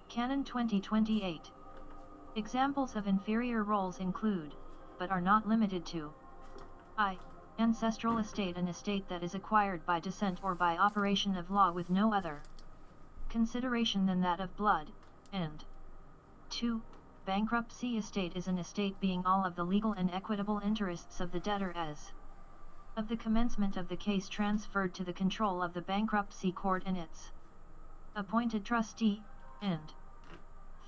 Canon 2028. Examples of inferior roles include, but are not limited to: I. Ancestral estate, an estate that is acquired by descent or by operation of law with no other consideration than that of blood, and 2. Bankruptcy estate is an estate being all of the legal and equitable interests of the debtor as of the commencement of the case transferred to the control of the bankruptcy court and its appointed trustee, and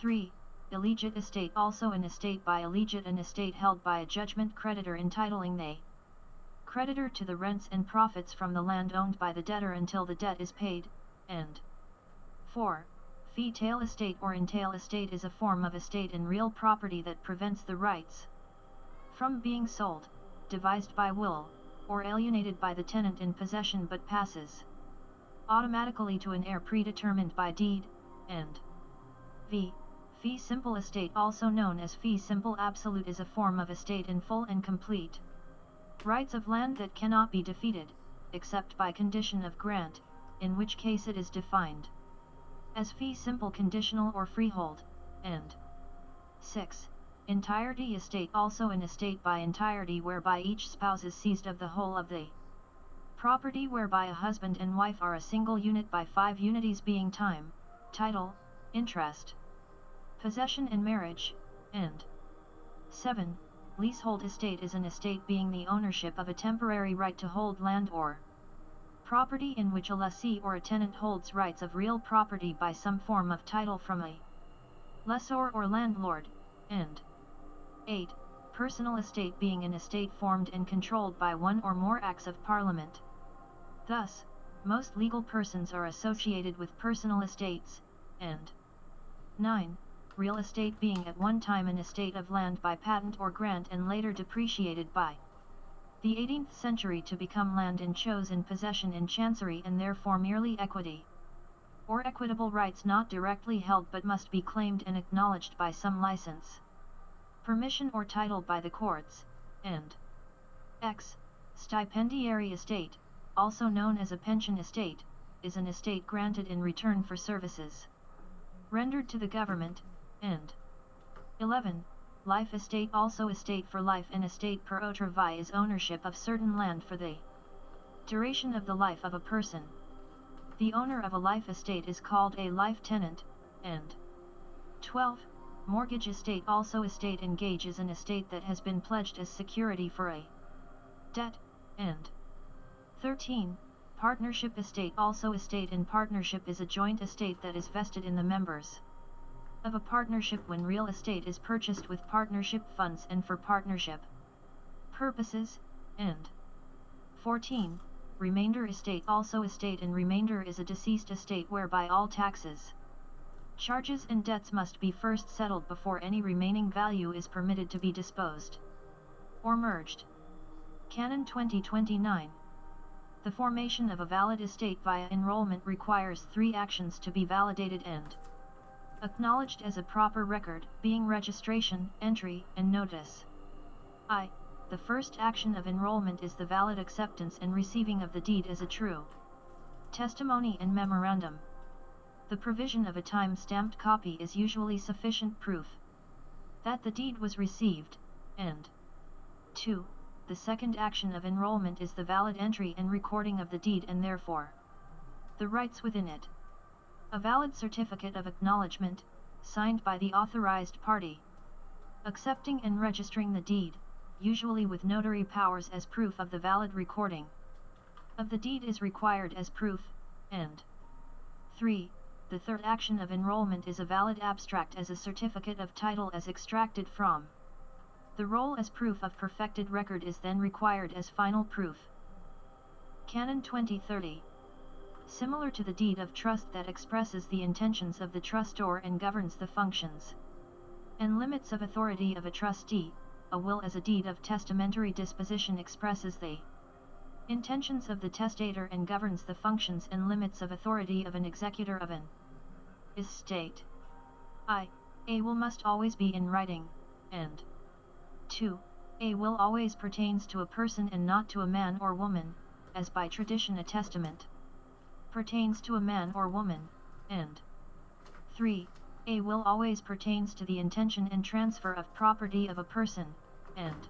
3. Allegate estate, also an estate by allegate, an estate held by a judgment creditor entitling the creditor to the rents and profits from the land owned by the debtor until the debt is paid, and 4. Fee-tail estate or entail estate is a form of estate in real property that prevents the rights from being sold, devised by will, or alienated by the tenant in possession but passes automatically to an heir predetermined by deed, and v. Fee simple estate, also known as fee simple absolute, is a form of estate in full and complete rights of land that cannot be defeated, except by condition of grant, in which case it is defined as fee simple conditional or freehold, and 6. Entirety estate, also an estate by entirety whereby each spouse is seized of the whole of the property, whereby a husband and wife are a single unit by 5 unities being time, title, interest, possession and marriage, and 7. Leasehold estate is an estate being the ownership of a temporary right to hold land or property in which a lessee or a tenant holds rights of real property by some form of title from a lessor or landlord, and 8. Personal estate being an estate formed and controlled by one or more acts of Parliament. Thus, most legal persons are associated with personal estates, and 9. Real estate being at one time an estate of land by patent or grant and later depreciated by the 18th century to become land and chose in possession in chancery and therefore merely equity or equitable rights not directly held but must be claimed and acknowledged by some license, permission or title by the courts, and x. Stipendiary estate, also known as a pension estate, is an estate granted in return for services rendered to the government, and 11. Life estate, also estate for life, and estate per otra vie is ownership of certain land for the duration of the life of a person. The owner of a life estate is called a life tenant, and 12. Mortgage estate, also estate engage, is an estate that has been pledged as security for a debt, and 13. Partnership estate, also estate in partnership, is a joint estate that is vested in the members of a partnership when real estate is purchased with partnership funds and for partnership purposes, and 14. Remainder estate, also estate in remainder, is a deceased estate whereby all taxes, charges and debts must be first settled before any remaining value is permitted to be disposed or merged. Canon 2029. The formation of a valid estate via enrollment requires 3 actions to be validated and acknowledged as a proper record, being registration, entry, and notice. I. The first action of enrollment is the valid acceptance and receiving of the deed as a true testimony and memorandum. The provision of a time-stamped copy is usually sufficient proof that the deed was received, and 2. The second action of enrollment is the valid entry and recording of the deed and therefore the rights within it. A valid certificate of acknowledgement, signed by the authorized party, accepting and registering the deed, usually with notary powers as proof of the valid recording of the deed, is required as proof, and 3. The third action of enrollment is a valid abstract as a certificate of title as extracted from the roll as proof of perfected record is then required as final proof. Canon 2030. Similar to the deed of trust that expresses the intentions of the trustor and governs the functions and limits of authority of a trustee, a will as a deed of testamentary disposition expresses the intentions of the testator and governs the functions and limits of authority of an executor of an estate. I. A will must always be in writing, and 2. A will always pertains to a person and not to a man or woman, as by tradition a testament pertains to a man or woman, and 3. A will always pertains to the intention and transfer of property of a person, and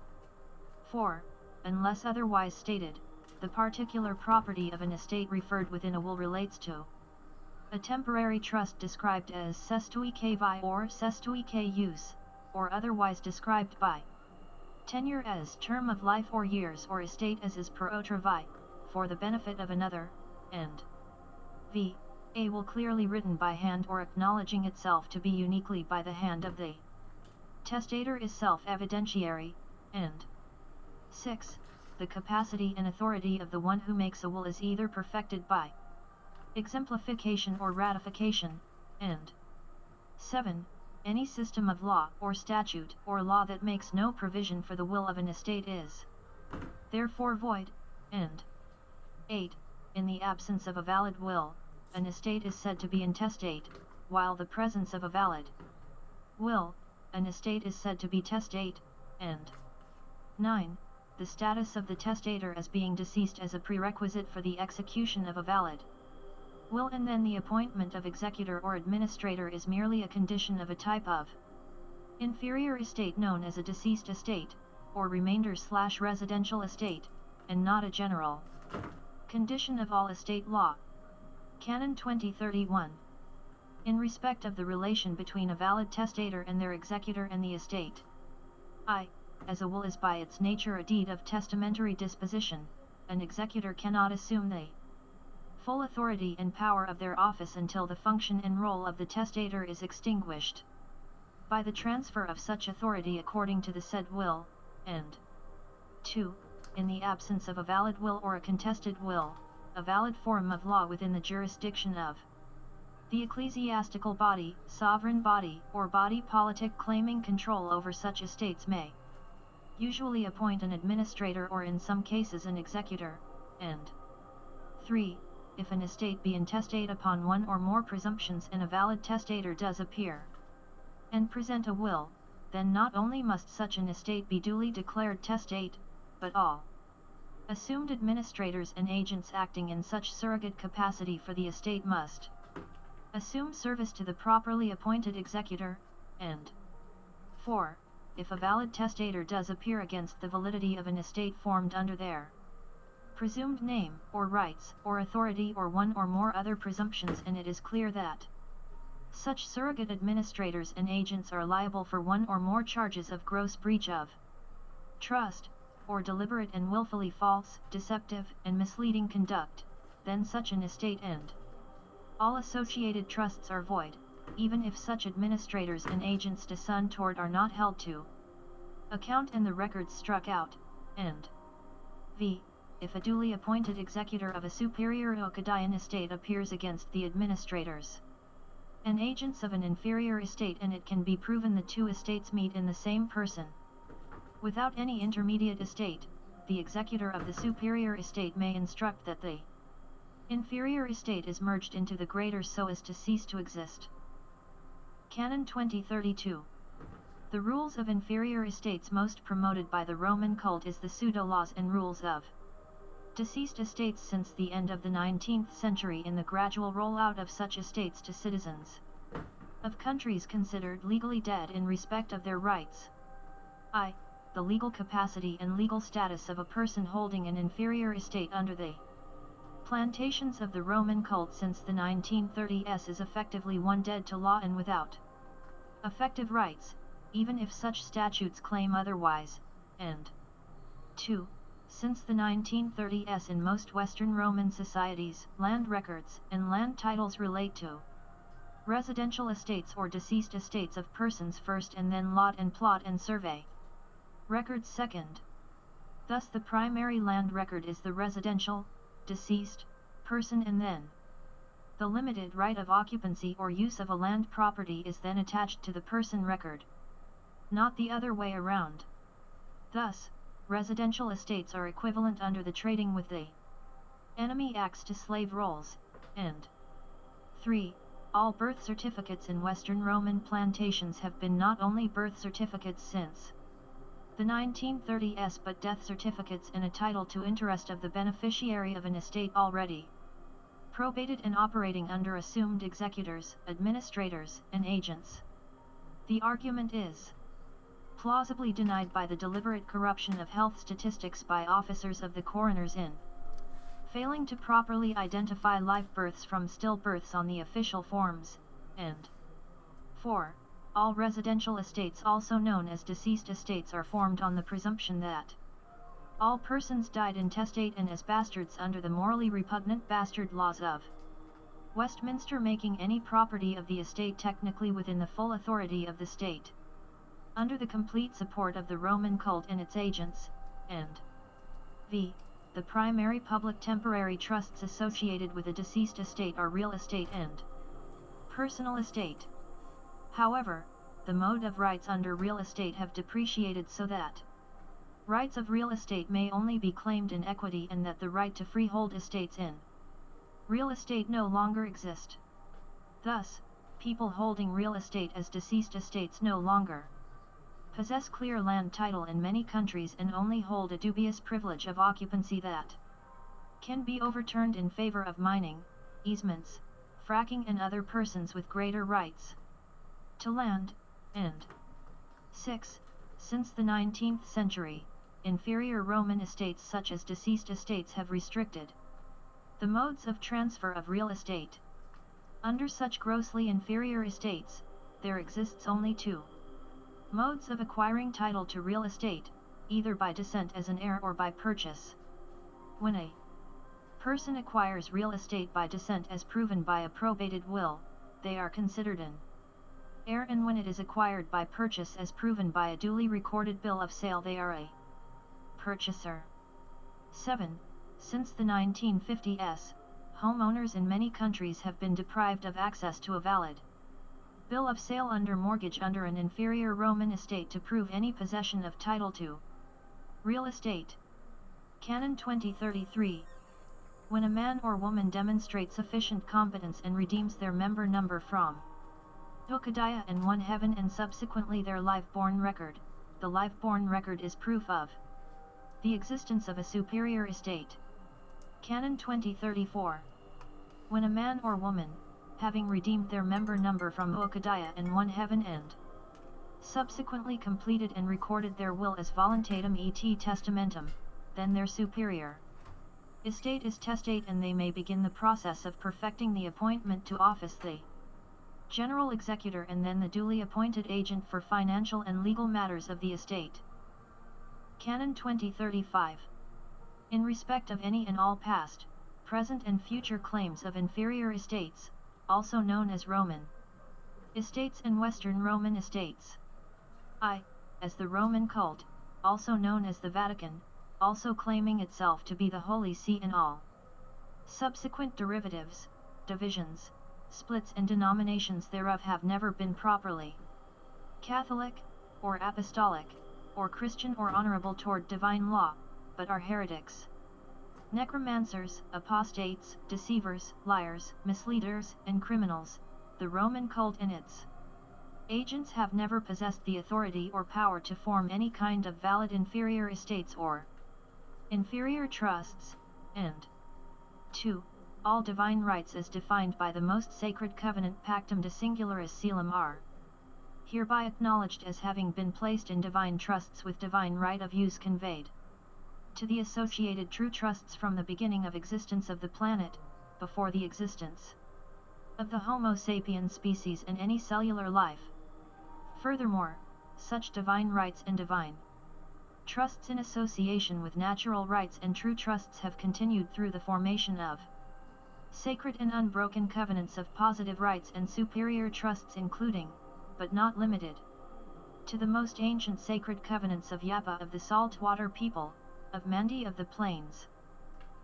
4. Unless otherwise stated, the particular property of an estate referred within a will relates to a temporary trust described as Cestui or Cestui Ius, or otherwise described by tenure as term of life or years, or estate as is per otra vi, for the benefit of another, and v. A will clearly written by hand or acknowledging itself to be uniquely by the hand of the testator is self-evidentiary, and 6. The capacity and authority of the one who makes a will is either perfected by exemplification or ratification, and 7. Any system of law or statute or law that makes no provision for the will of an estate is therefore void, and 8. In the absence of a valid will, an estate is said to be intestate, while the presence of a valid will, an estate is said to be testate, and 9. The status of the testator as being deceased as a prerequisite for the execution of a valid will, and then the appointment of executor or administrator is merely a condition of a type of inferior estate known as a deceased estate, or remainder/residential estate, and not a general condition of all estate law. Canon 2031. In respect of the relation between a valid testator and their executor and the estate, I. As a will is by its nature a deed of testamentary disposition, an executor cannot assume the full authority and power of their office until the function and role of the testator is extinguished by the transfer of such authority according to the said will, and 2. In the absence of a valid will or a contested will, a valid form of law within the jurisdiction of the ecclesiastical body, sovereign body, or body politic claiming control over such estates may usually appoint an administrator or in some cases an executor, and 3. If an estate be intestate upon one or more presumptions and a valid testator does appear and present a will, then not only must such an estate be duly declared testate, but all assumed administrators and agents acting in such surrogate capacity for the estate must assume service to the properly appointed executor, and 4. If a valid testator does appear against the validity of an estate formed under their presumed name, or rights, or authority, or one or more other presumptions, and it is clear that such surrogate administrators and agents are liable for one or more charges of gross breach of trust, or deliberate and willfully false, deceptive, and misleading conduct, then such an estate and all associated trusts are void, even if such administrators and agents descend toward are not held to account and the records struck out, and v. If a duly appointed executor of a superior Ocadian estate appears against the administrators and agents of an inferior estate, and it can be proven the two estates meet in the same person without any intermediate estate, the executor of the superior estate may instruct that the inferior estate is merged into the greater so as to cease to exist. Canon 2032. The rules of inferior estates most promoted by the Roman cult is the pseudo-laws and rules of deceased estates since the end of the 19th century in the gradual rollout of such estates to citizens of countries considered legally dead in respect of their rights. I. The legal capacity and legal status of a person holding an inferior estate under the plantations of the Roman cult since the 1930s is effectively one dead to law and without effective rights, even if such statutes claim otherwise, and 2. Since the 1930s in most Western Roman societies, land records and land titles relate to residential estates or deceased estates of persons first, and then lot and plot and survey records second. Thus the primary land record is the residential, deceased, person, and then the limited right of occupancy or use of a land property is then attached to the person record, not the other way around. Thus, residential estates are equivalent under the Trading with the Enemy Acts to slave rolls, and 3. All birth certificates in Western Roman plantations have been not only birth certificates since the 1930s but death certificates and a title to interest of the beneficiary of an estate already probated and operating under assumed executors, administrators, and agents. The argument is plausibly denied by the deliberate corruption of health statistics by officers of the Coroner's Inn, failing to properly identify live births from stillbirths on the official forms, and 4. All residential estates, also known as deceased estates, are formed on the presumption that all persons died intestate and as bastards under the morally repugnant bastard laws of Westminster, making any property of the estate technically within the full authority of the state, under the complete support of the Roman cult and its agents, and v. The primary public temporary trusts associated with a deceased estate are real estate and personal estate. However, the mode of rights under real estate have depreciated so that rights of real estate may only be claimed in equity, and that the right to freehold estates in real estate no longer exist. Thus, people holding real estate as deceased estates no longer possess clear land title in many countries and only hold a dubious privilege of occupancy that can be overturned in favor of mining, easements, fracking, and other persons with greater rights to land, and 6. Since the 19th century, inferior Roman estates such as deceased estates have restricted the modes of transfer of real estate. Under such grossly inferior estates, there exists only two modes of acquiring title to real estate, either by descent as an heir or by purchase. When a person acquires real estate by descent as proven by a probated will, they are considered an heir, and when it is acquired by purchase as proven by a duly recorded bill of sale, they are a purchaser. 7. Since the 1950s, homeowners in many countries have been deprived of access to a valid bill of sale under mortgage under an inferior Roman estate to prove any possession of title to real estate. Canon 2033. When a man or woman demonstrates sufficient competence and redeems their member number from Hokadiah and one heaven and subsequently their live-born record, the live-born record is proof of the existence of a superior estate. Canon 2034. When a man or woman, having redeemed their member number from Hokadiah and one heaven and subsequently completed and recorded their will as voluntatem et testamentum, then their superior estate is testate, and they may begin the process of perfecting the appointment to office the general executor and then the duly appointed agent for financial and legal matters of the estate. Canon 2035. In respect of any and all past, present and future claims of inferior estates, also known as Roman estates and Western Roman estates. I, as the Roman cult, also known as the Vatican, also claiming itself to be the Holy See in all subsequent derivatives, divisions, splits and denominations thereof have never been properly Catholic, or Apostolic, or Christian or honorable toward divine law, but are heretics, necromancers, apostates, deceivers, liars, misleaders, and criminals. The Roman cult and its agents have never possessed the authority or power to form any kind of valid inferior estates or inferior trusts, and 2. All divine rights as defined by the most sacred covenant Pactum de Singularis Caelum are hereby acknowledged as having been placed in divine trusts with divine right of use conveyed to the associated true trusts from the beginning of existence of the planet, before the existence of the Homo sapiens species and any cellular life. Furthermore, such divine rights and divine trusts in association with natural rights and true trusts have continued through the formation of sacred and unbroken covenants of positive rights and superior trusts, including, but not limited to the most ancient sacred covenants of Yapa of the saltwater people, of Mandi of the plains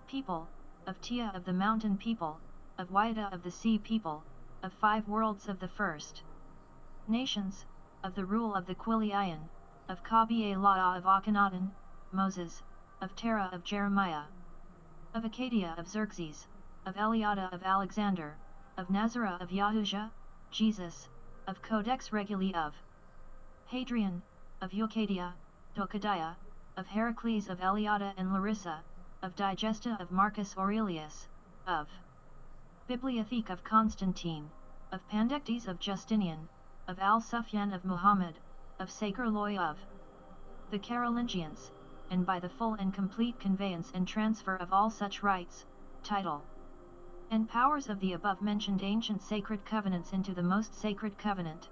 people, of Tia of the mountain people, of Waida of the sea people, of 5 worlds of the first nations, of the rule of the Quilian, of Kabi'a La'a of Akhenaten, Moses, of Terah of Jeremiah, of Acadia of Xerxes, of Eliada of Alexander, of Nazareth of Yahushua, Jesus, of Codex Reguli of Hadrian, of Eucadia, Docadiah, of Heracles of Eliada and Larissa, of Digesta of Marcus Aurelius, of Bibliothèque of Constantine, of Pandectes of Justinian, of Al-Sufyan of Muhammad, of Sacred Law of the Carolingians, and by the full and complete conveyance and transfer of all such rights, title, and powers of the above-mentioned ancient sacred covenants into the most sacred covenant,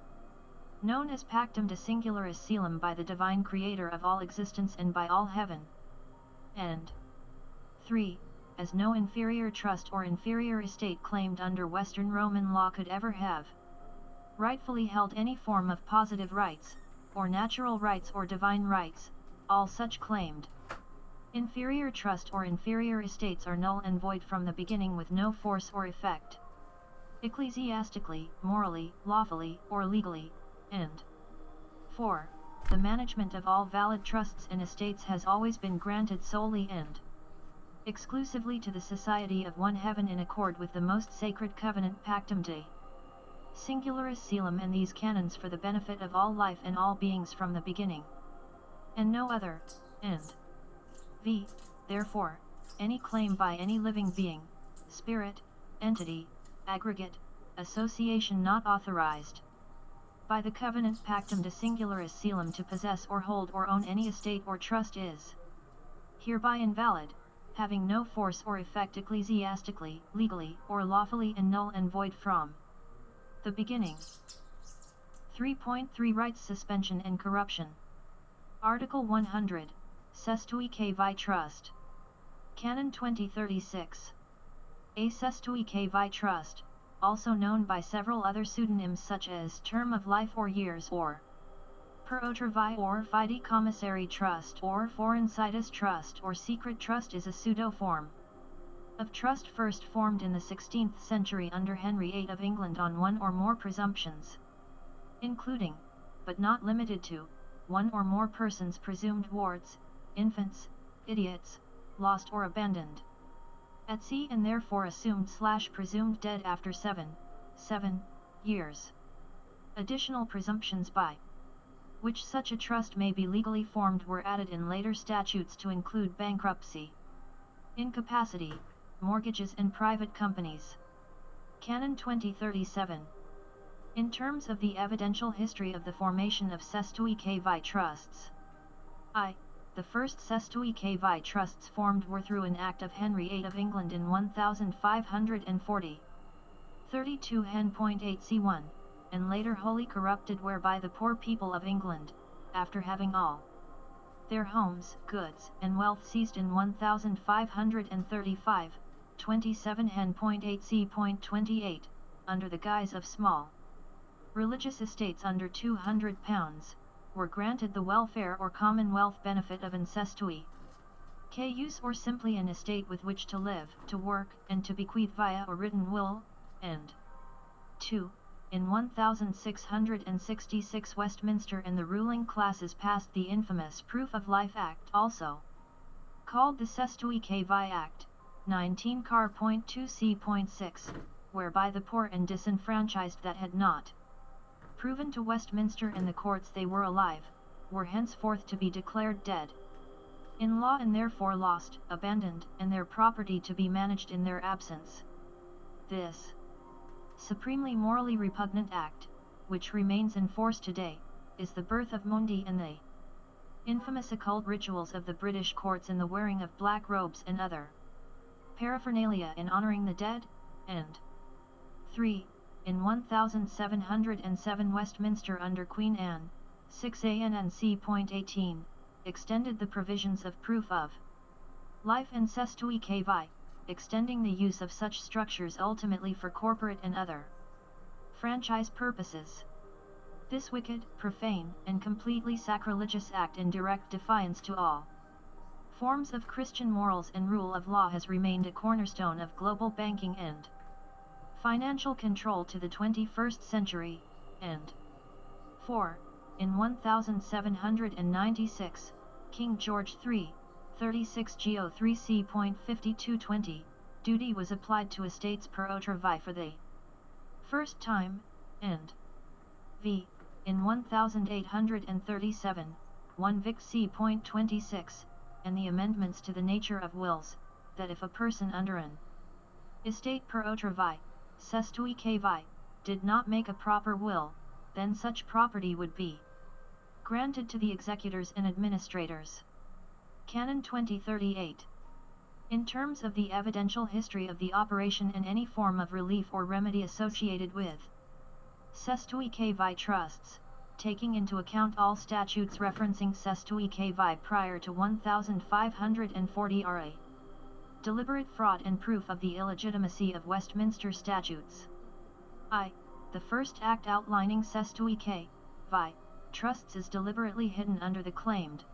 known as Pactum de Singularus Caelum by the divine Creator of all existence and by all heaven, and 3. As no inferior trust or inferior estate claimed under Western Roman law could ever have rightfully held any form of positive rights, or natural rights or divine rights, all such claimed inferior trust or inferior estates are null and void from the beginning with no force or effect, ecclesiastically, morally, lawfully, or legally, and 4. The management of all valid trusts and estates has always been granted solely and exclusively to the Society of One Heaven in accord with the most sacred covenant Pactum de Singularis Caelum and these canons for the benefit of all life and all beings from the beginning, and no other, and v. Therefore, any claim by any living being, spirit, entity, aggregate, association not authorized by the covenant Pactum de Singularis Caelum to possess or hold or own any estate or trust is hereby invalid, having no force or effect ecclesiastically, legally, or lawfully and null and void from the beginning. 3.3 Rights Suspension and Corruption. Article 100, Cestui Que Vi Trust. Canon 2036. A Cestui Que Vi Trust, also known by several other pseudonyms such as term of life or years or per otravi or fide commissary trust or foreign situs trust or secret trust, is a pseudo-form of trust first formed in the 16th century under Henry VIII of England on one or more presumptions, including, but not limited to, one or more persons presumed wards, infants, idiots, lost or abandoned at sea and therefore assumed/presumed dead after 7 years. Additional presumptions by which such a trust may be legally formed were added in later statutes to include bankruptcy, incapacity, mortgages and private companies. Canon 2037. In terms of the evidential history of the formation of Cestui Que Vi trusts, the first Cestui Que Vi trusts formed were through an act of Henry VIII of England in 1540. 32 Hen.8 C1, and later wholly corrupted, whereby the poor people of England, after having all their homes, goods, and wealth seized in 1535, 27 Hen.8 C.28, under the guise of small religious estates under £200, were granted the welfare or commonwealth benefit of an Cestui Que use, or simply an estate with which to live, to work, and to bequeath via a written will, and 2. In 1666 Westminster and the ruling classes passed the infamous Proof of Life Act, also called the Cestui Que Vi Act, 19 Car.2 C.6, whereby the poor and disenfranchised that had not proven to Westminster and the courts they were alive, were henceforth to be declared dead in law and therefore lost, abandoned, and their property to be managed in their absence. This supremely morally repugnant act, which remains in force today, is the birth of Mundi and the infamous occult rituals of the British courts and the wearing of black robes and other paraphernalia in honoring the dead, and 3. In 1707 Westminster under Queen Anne, 6 ANN C.18, extended the provisions of proof of life and Cestui Que Vi, extending the use of such structures ultimately for corporate and other franchise purposes. This wicked, profane, and completely sacrilegious act in direct defiance to all forms of Christian morals and rule of law has remained a cornerstone of global banking and financial control to the 21st century, and 4. In 1796, King George III, 36 Geo 3 C.5220, duty was applied to estates per otravi for the first time, and v. In 1837, 1 Vic C.26, and the amendments to the nature of wills, that if a person under an estate per otravi, Cestui vi, did not make a proper will, then such property would be granted to the executors and administrators. Canon 2038. In terms of the evidential history of the operation and any form of relief or remedy associated with Cestui vi trusts, taking into account all statutes referencing Cestui vi prior to 1540 RA. Deliberate fraud and proof of the illegitimacy of Westminster statutes. I. The first act outlining Cestui vi trusts is deliberately hidden under the claimed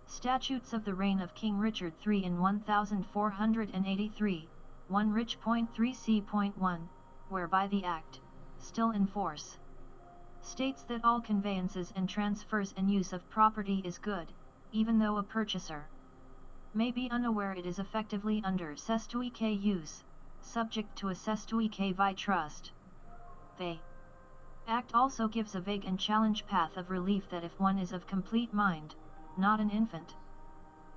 statutes of the reign of King Richard III in 1483, 1 Rich.3c.1, whereby the act, still in force, states that all conveyances and transfers and use of property is good, even though a purchaser may be unaware it is effectively under Cestui use, subject to a Cestui vi trust. The Act also gives a vague and challenge path of relief that if one is of complete mind, not an infant,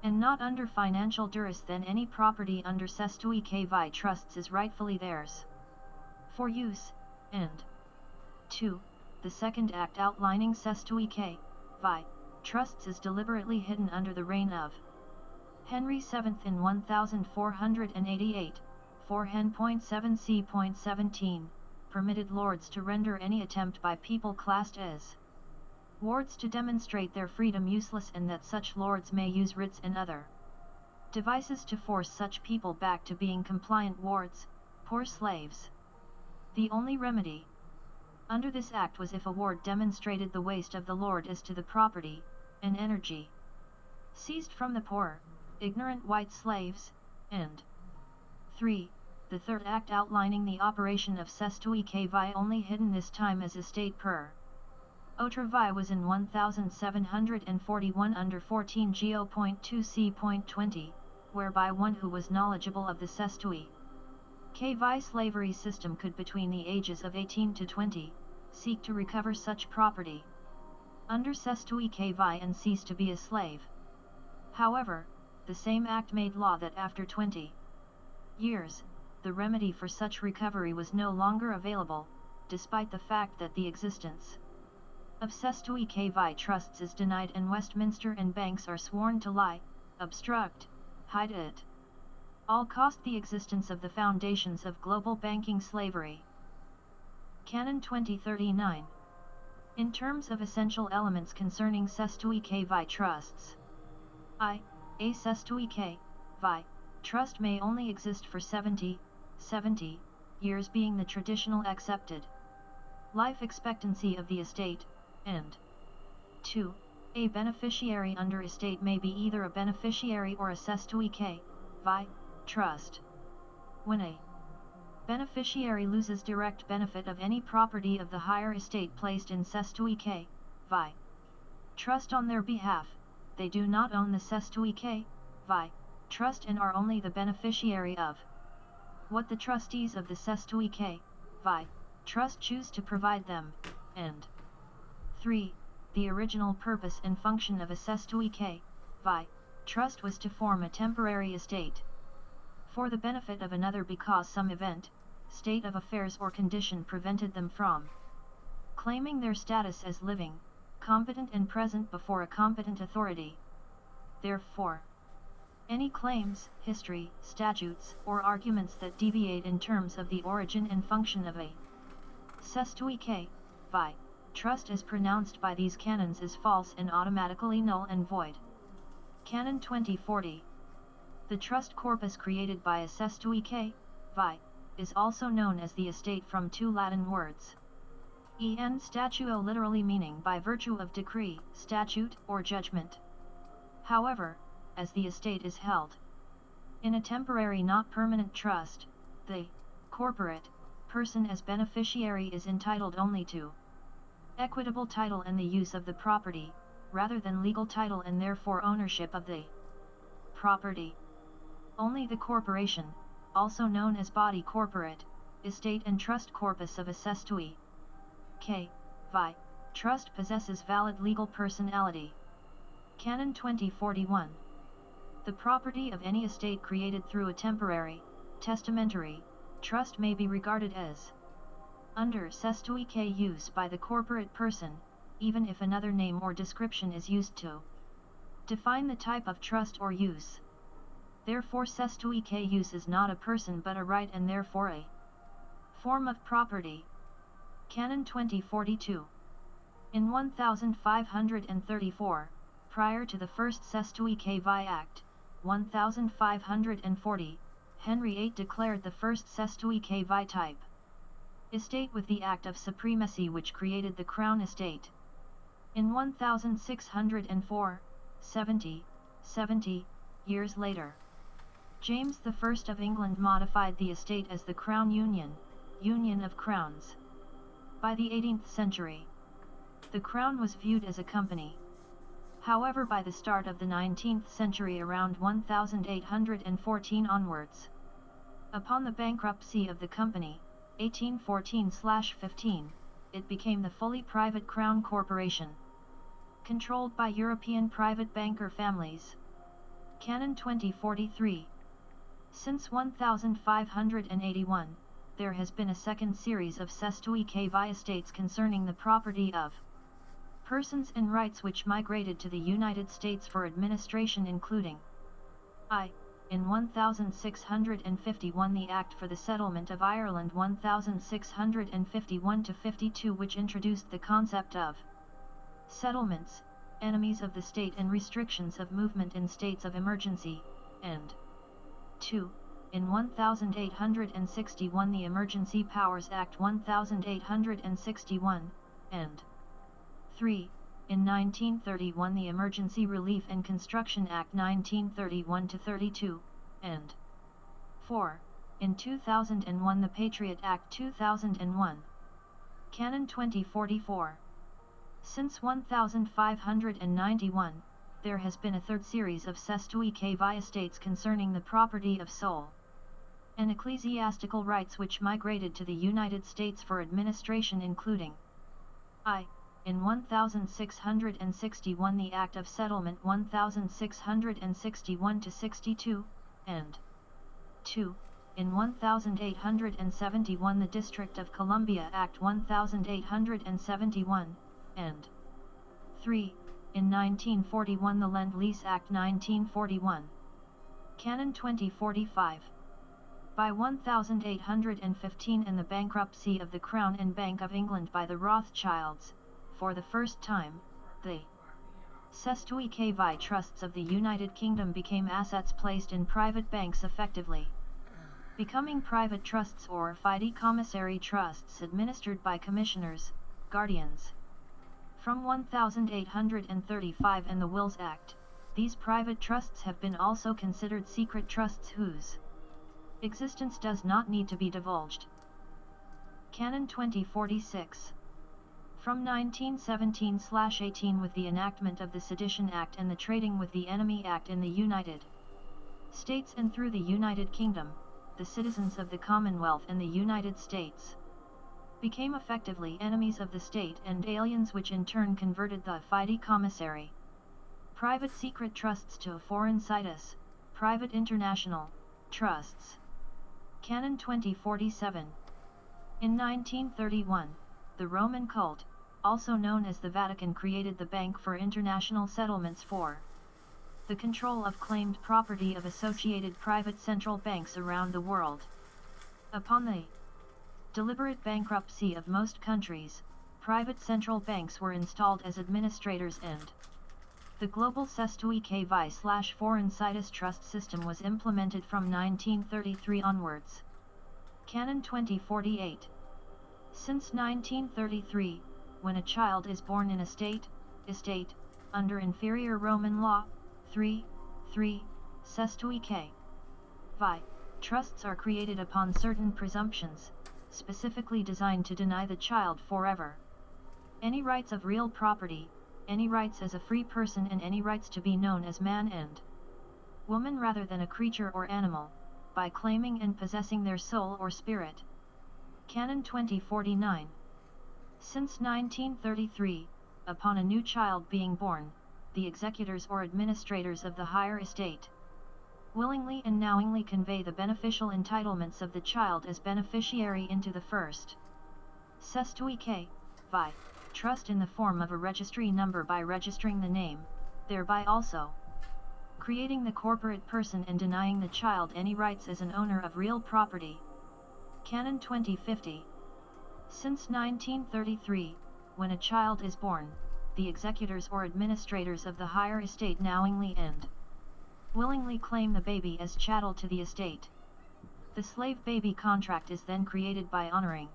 and not under financial duress, then any property under Cestui vi trusts is rightfully theirs for use, and 2. The second act outlining Cestui vi trusts is deliberately hidden under the reign of Henry VII in 1488, 4 Hen.7c.17, permitted lords to render any attempt by people classed as wards to demonstrate their freedom useless, and that such lords may use writs and other devices to force such people back to being compliant wards, poor slaves. The only remedy under this act was if a ward demonstrated the waste of the lord as to the property and energy seized from the poor, ignorant white slaves, and 3. The third act outlining the operation of Cestui vi only hidden this time as estate per Otra vi was in 1741 under 14 Geo.2c.20, whereby one who was knowledgeable of the Cestui vi slavery system could between the ages of 18 to 20, seek to recover such property under Cestui vi and cease to be a slave. However, the same act made law that after 20 years, the remedy for such recovery was no longer available, despite the fact that the existence of Cestui vi trusts is denied and Westminster and banks are sworn to lie, obstruct, hide at all cost the existence of the foundations of global banking slavery. Canon 2039. In terms of essential elements concerning Cestui vi trusts, a Cestui vi trust may only exist for 70 years, being the traditional accepted life expectancy of the estate, and 2. A beneficiary under estate may be either a beneficiary or a Cestui vi trust. When a beneficiary loses direct benefit of any property of the higher estate placed in Cestui vi trust on their behalf, they do not own the Cestui vi trust and are only the beneficiary of what the trustees of the Cestui vi trust choose to provide them, and 3. The original purpose and function of a Cestui vi trust was to form a temporary estate for the benefit of another because some event, state of affairs or condition prevented them from claiming their status as living, competent and present before a competent authority. Therefore, any claims, history, statutes, or arguments that deviate in terms of the origin and function of a Cestui vi trust as pronounced by these canons is false and automatically null and void. Canon 2040. The trust corpus created by a Cestui vi is also known as the estate from two Latin words. En statuo, literally meaning by virtue of decree, statute, or judgment. However, as the estate is held in a temporary not permanent trust, the corporate person as beneficiary is entitled only to equitable title and the use of the property, rather than legal title and therefore ownership of the property. Only the corporation, also known as body corporate, estate and trust corpus of a Cestui vi trust possesses valid legal personality. Canon 2041. The property of any estate created through a temporary, testamentary, trust may be regarded as under Cestui que use by the corporate person, even if another name or description is used to define the type of trust or use. Therefore Cestui que use is not a person but a right and therefore a form of property. Canon 2042. In 1534, prior to the first Cestui que vi Act, 1540, Henry VIII declared the first Cestui que vi type estate with the Act of Supremacy which created the Crown Estate. In 1604, 70 years later, James I of England modified the estate as the Crown Union of Crowns. By the 18th century, the Crown was viewed as a company. However, by the start of the 19th century, around 1814 onwards, upon the bankruptcy of the company, 1814/15, it became the fully private Crown Corporation, controlled by European private banker families. Canon 2043. Since 1581, there has been a second series of Cestui que vi estates concerning the property of persons and rights which migrated to the United States for administration, including in 1651 the Act for the Settlement of Ireland 1651-52 which introduced the concept of settlements, enemies of the state and restrictions of movement in states of emergency, and 2. In 1861 the Emergency Powers Act 1861, and 3. In 1931 the Emergency Relief and Construction Act 1931-32, and 4. In 2001 the Patriot Act 2001. Canon 2044. Since 1591, there has been a third series of Cestui que vi estates concerning the property of soul and ecclesiastical rights which migrated to the United States for administration, including in 1661 the Act of Settlement 1661-62, and 2. In 1871 the District of Columbia Act 1871, and 3. In 1941 the Lend-Lease Act 1941. Canon 2045. By 1815 and the bankruptcy of the Crown and Bank of England by the Rothschilds, for the first time, the Cestui que vi trusts of the United Kingdom became assets placed in private banks, effectively becoming private trusts or fideicommissary trusts administered by commissioners, guardians. From 1835 and the Wills Act, these private trusts have been also considered secret trusts whose existence does not need to be divulged. Canon 2046. From 1917/18 with the enactment of the Sedition Act and the Trading with the Enemy Act in the United States and through the United Kingdom, the citizens of the Commonwealth and the United States became effectively enemies of the state and aliens, which in turn converted the fideicommissary private secret trusts to foreign situs, private international trusts. Canon 2047. In 1931, the Roman cult, also known as the Vatican, created the Bank for International Settlements for the control of claimed property of associated private central banks around the world. Upon the deliberate bankruptcy of most countries, private central banks were installed as administrators and the global Cestui que vi/foreign situs trust system was implemented from 1933 onwards. Canon 2048. Since 1933, when a child is born in a estate, under inferior Roman law, 3. Cestui que vi trusts are created upon certain presumptions, specifically designed to deny the child forever any rights of real property, any rights as a free person, and any rights to be known as man and woman rather than a creature or animal, by claiming and possessing their soul or spirit. Canon 2049. Since 1933, upon a new child being born, the executors or administrators of the higher estate willingly and knowingly convey the beneficial entitlements of the child as beneficiary into the first. Cestui K. Vi. Trust in the form of a registry number by registering the name, thereby also creating the corporate person and denying the child any rights as an owner of real property. Canon 2050. Since 1933, when a child is born, the executors or administrators of the higher estate knowingly and willingly claim the baby as chattel to the estate. The slave-baby contract is then created by honoring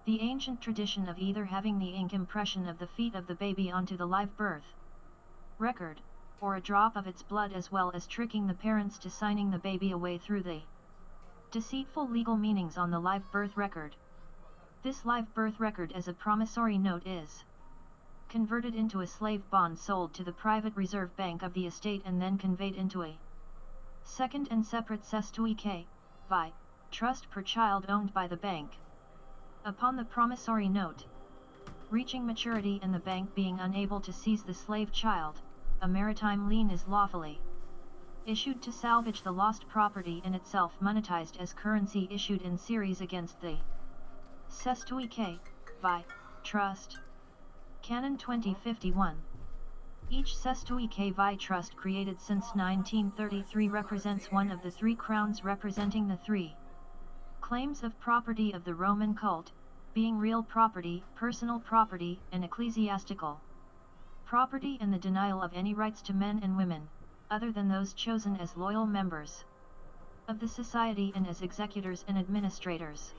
the ancient tradition of either having the ink impression of the feet of the baby onto the live birth record, or a drop of its blood, as well as tricking the parents to signing the baby away through the deceitful legal meanings on the live birth record. This live birth record as a promissory note is converted into a slave bond sold to the private reserve bank of the estate and then conveyed into a second and separate Cestui K. Vi. Trust per child owned by the bank. Upon the promissory note reaching maturity and the bank being unable to seize the slave child, a maritime lien is lawfully issued to salvage the lost property, and itself monetized as currency issued in series against the Cestui K. Vi. Trust. Canon 2051. Each Cestui K. Vi. Trust created since 1933 represents one of the three crowns representing the three claims of property of the Roman cult, being real property, personal property, and ecclesiastical property, and the denial of any rights to men and women, other than those chosen as loyal members of the society and as executors and administrators.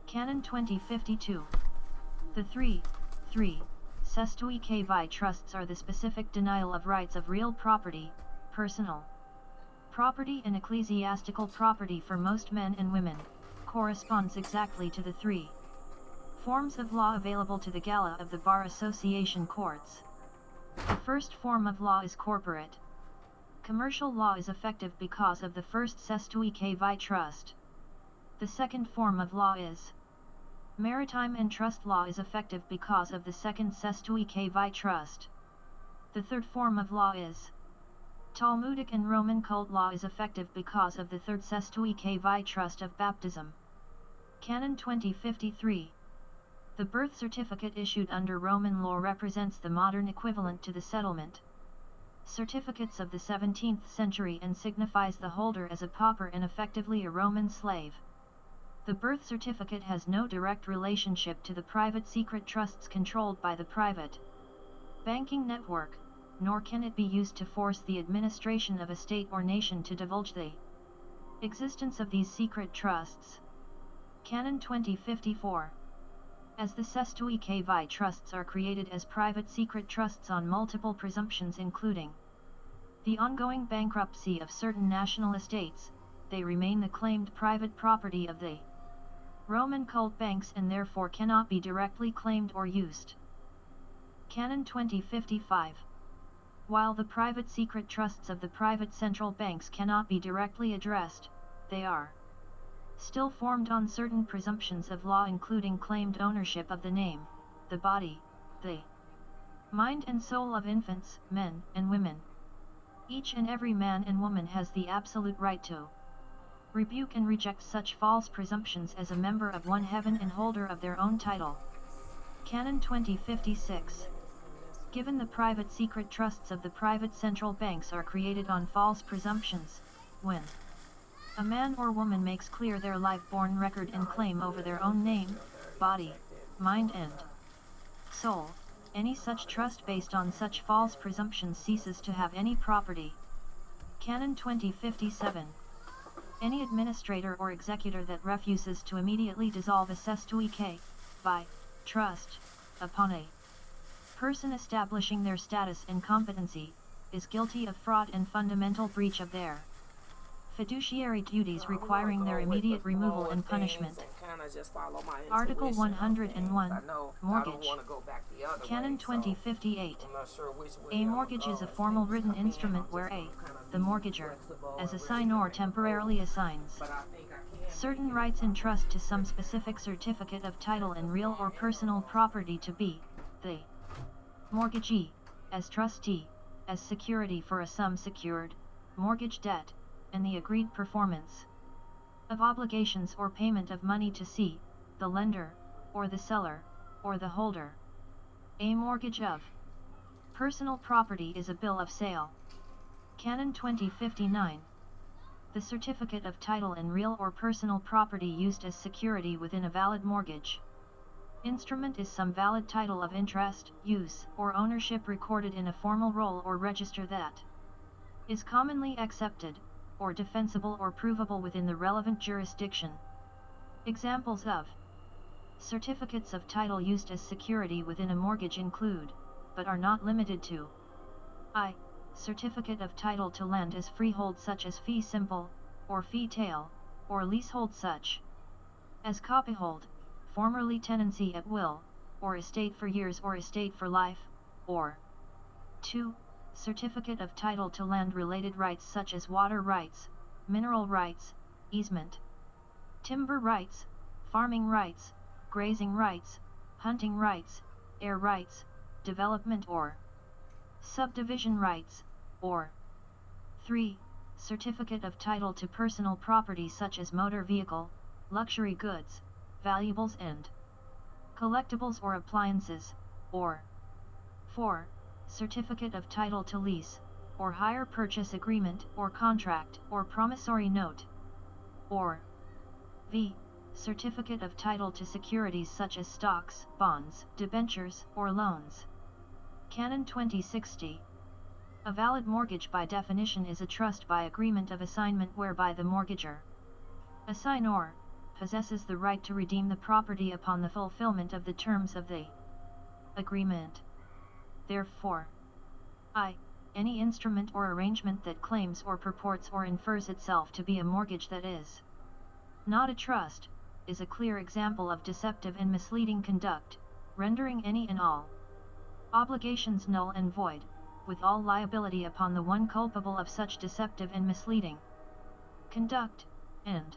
Canon 2052. The three Cestui K. Vi. Trusts are the specific denial of rights of real property, personal property, and ecclesiastical property for most men and women, corresponds exactly to the three forms of law available to the gala of the Bar Association courts. The first form of law is corporate. Commercial law is effective because of the first Cestui K. Vi. Trust. The second form of law is maritime, and trust law is effective because of the second Cestui K. Vi. Trust. The third form of law is Talmudic, and Roman cult law is effective because of the third Cestui K. Vi. Trust of baptism. Canon 2053. The birth certificate issued under Roman law represents the modern equivalent to the settlement certificates of the 17th century and signifies the holder as a pauper and effectively a Roman slave. The birth certificate has no direct relationship to the private secret trusts controlled by the private banking network, nor can it be used to force the administration of a state or nation to divulge the existence of these secret trusts. Canon 2054. As the Cestui K. Vi. Trusts are created as private secret trusts on multiple presumptions, including the ongoing bankruptcy of certain national estates, they remain the claimed private property of the Roman cult banks and therefore cannot be directly claimed or used. Canon 2055. While the private secret trusts of the private central banks cannot be directly addressed, they are still formed on certain presumptions of law, including claimed ownership of the name, the body, the mind and soul of infants, men and women. Each and every man and woman has the absolute right to rebuke and reject such false presumptions as a member of one heaven and holder of their own title. Canon 2056. Given the private secret trusts of the private central banks are created on false presumptions, when a man or woman makes clear their live-born record and claim over their own name, body, mind and soul, any such trust based on such false presumptions ceases to have any property. Canon 2057. Any administrator or executor that refuses to immediately dissolve a Cestui K. Vi. Trust, upon a person establishing their status and competency, is guilty of fraud and fundamental breach of their fiduciary duties requiring their immediate removal and punishment. Article 101, Mortgage. Canon 2058. A mortgage is a formal written instrument where a, the mortgager, as assignor temporarily assigns certain rights in trust to some specific certificate of title and real or personal property to be, the mortgagee, as trustee, as security for a sum secured, mortgage debt, and the agreed performance of obligations or payment of money to C, the lender, or the seller, or the holder. A mortgage of personal property is a bill of sale. Canon 2059. The certificate of title in real or personal property used as security within a valid mortgage instrument is some valid title of interest, use, or ownership recorded in a formal roll or register that is commonly accepted, or defensible or provable within the relevant jurisdiction. Examples of certificates of title used as security within a mortgage include, but are not limited to: I. Certificate of title to land as freehold such as fee simple, or fee tail, or leasehold such as copyhold, formerly tenancy at will, or estate for years or estate for life, or 2. Certificate of title to land-related rights such as water rights, mineral rights, easement, timber rights, farming rights, grazing rights, hunting rights, air rights, development or subdivision rights, or 3. Certificate of title to personal property such as motor vehicle, luxury goods, valuables and collectibles or appliances, or 4. Certificate of title to lease, or hire purchase agreement or contract or promissory note, or v. Certificate of title to securities such as stocks, bonds, debentures, or loans. Canon 2060. A valid mortgage by definition is a trust by agreement of assignment whereby the mortgager, assignor, possesses the right to redeem the property upon the fulfillment of the terms of the agreement. Therefore, I. Any instrument or arrangement that claims or purports or infers itself to be a mortgage that is not a trust, is a clear example of deceptive and misleading conduct, rendering any and all obligations null and void, with all liability upon the one culpable of such deceptive and misleading conduct, and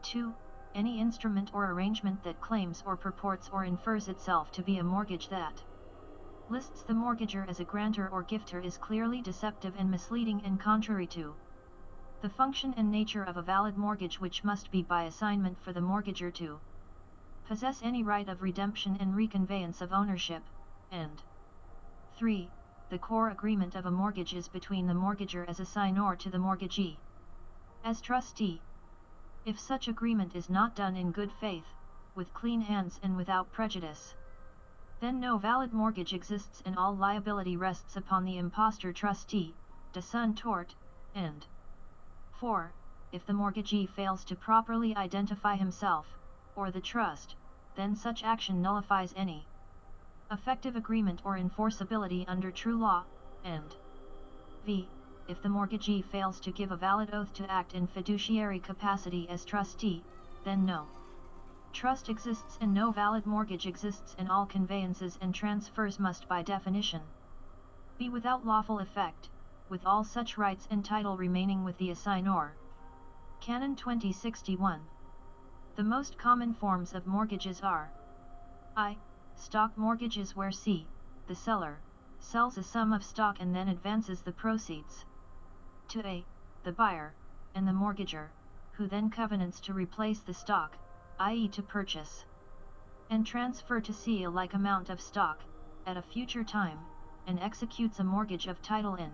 2. Any instrument or arrangement that claims or purports or infers itself to be a mortgage that lists the mortgager as a grantor or gifter is clearly deceptive and misleading and contrary to the function and nature of a valid mortgage, which must be by assignment for the mortgager to possess any right of redemption and reconveyance of ownership, and 3. The core agreement of a mortgage is between the mortgager as assignor to the mortgagee as trustee. If such agreement is not done in good faith, with clean hands and without prejudice, then no valid mortgage exists and all liability rests upon the impostor trustee, de sun tort, and 4. If the mortgagee fails to properly identify himself, or the trust, then such action nullifies any effective agreement or enforceability under true law, and v. If the mortgagee fails to give a valid oath to act in fiduciary capacity as trustee, then no trust exists and no valid mortgage exists, and all conveyances and transfers must by definition be without lawful effect, with all such rights and title remaining with the assignor. Canon 2061. The most common forms of mortgages are: I. Stock mortgages, where C. the seller sells a sum of stock and then advances the proceeds to A. the buyer, and the mortgager, who then covenants to replace the stock, i.e. to purchase and transfer to C a like amount of stock, at a future time, and executes a mortgage of title in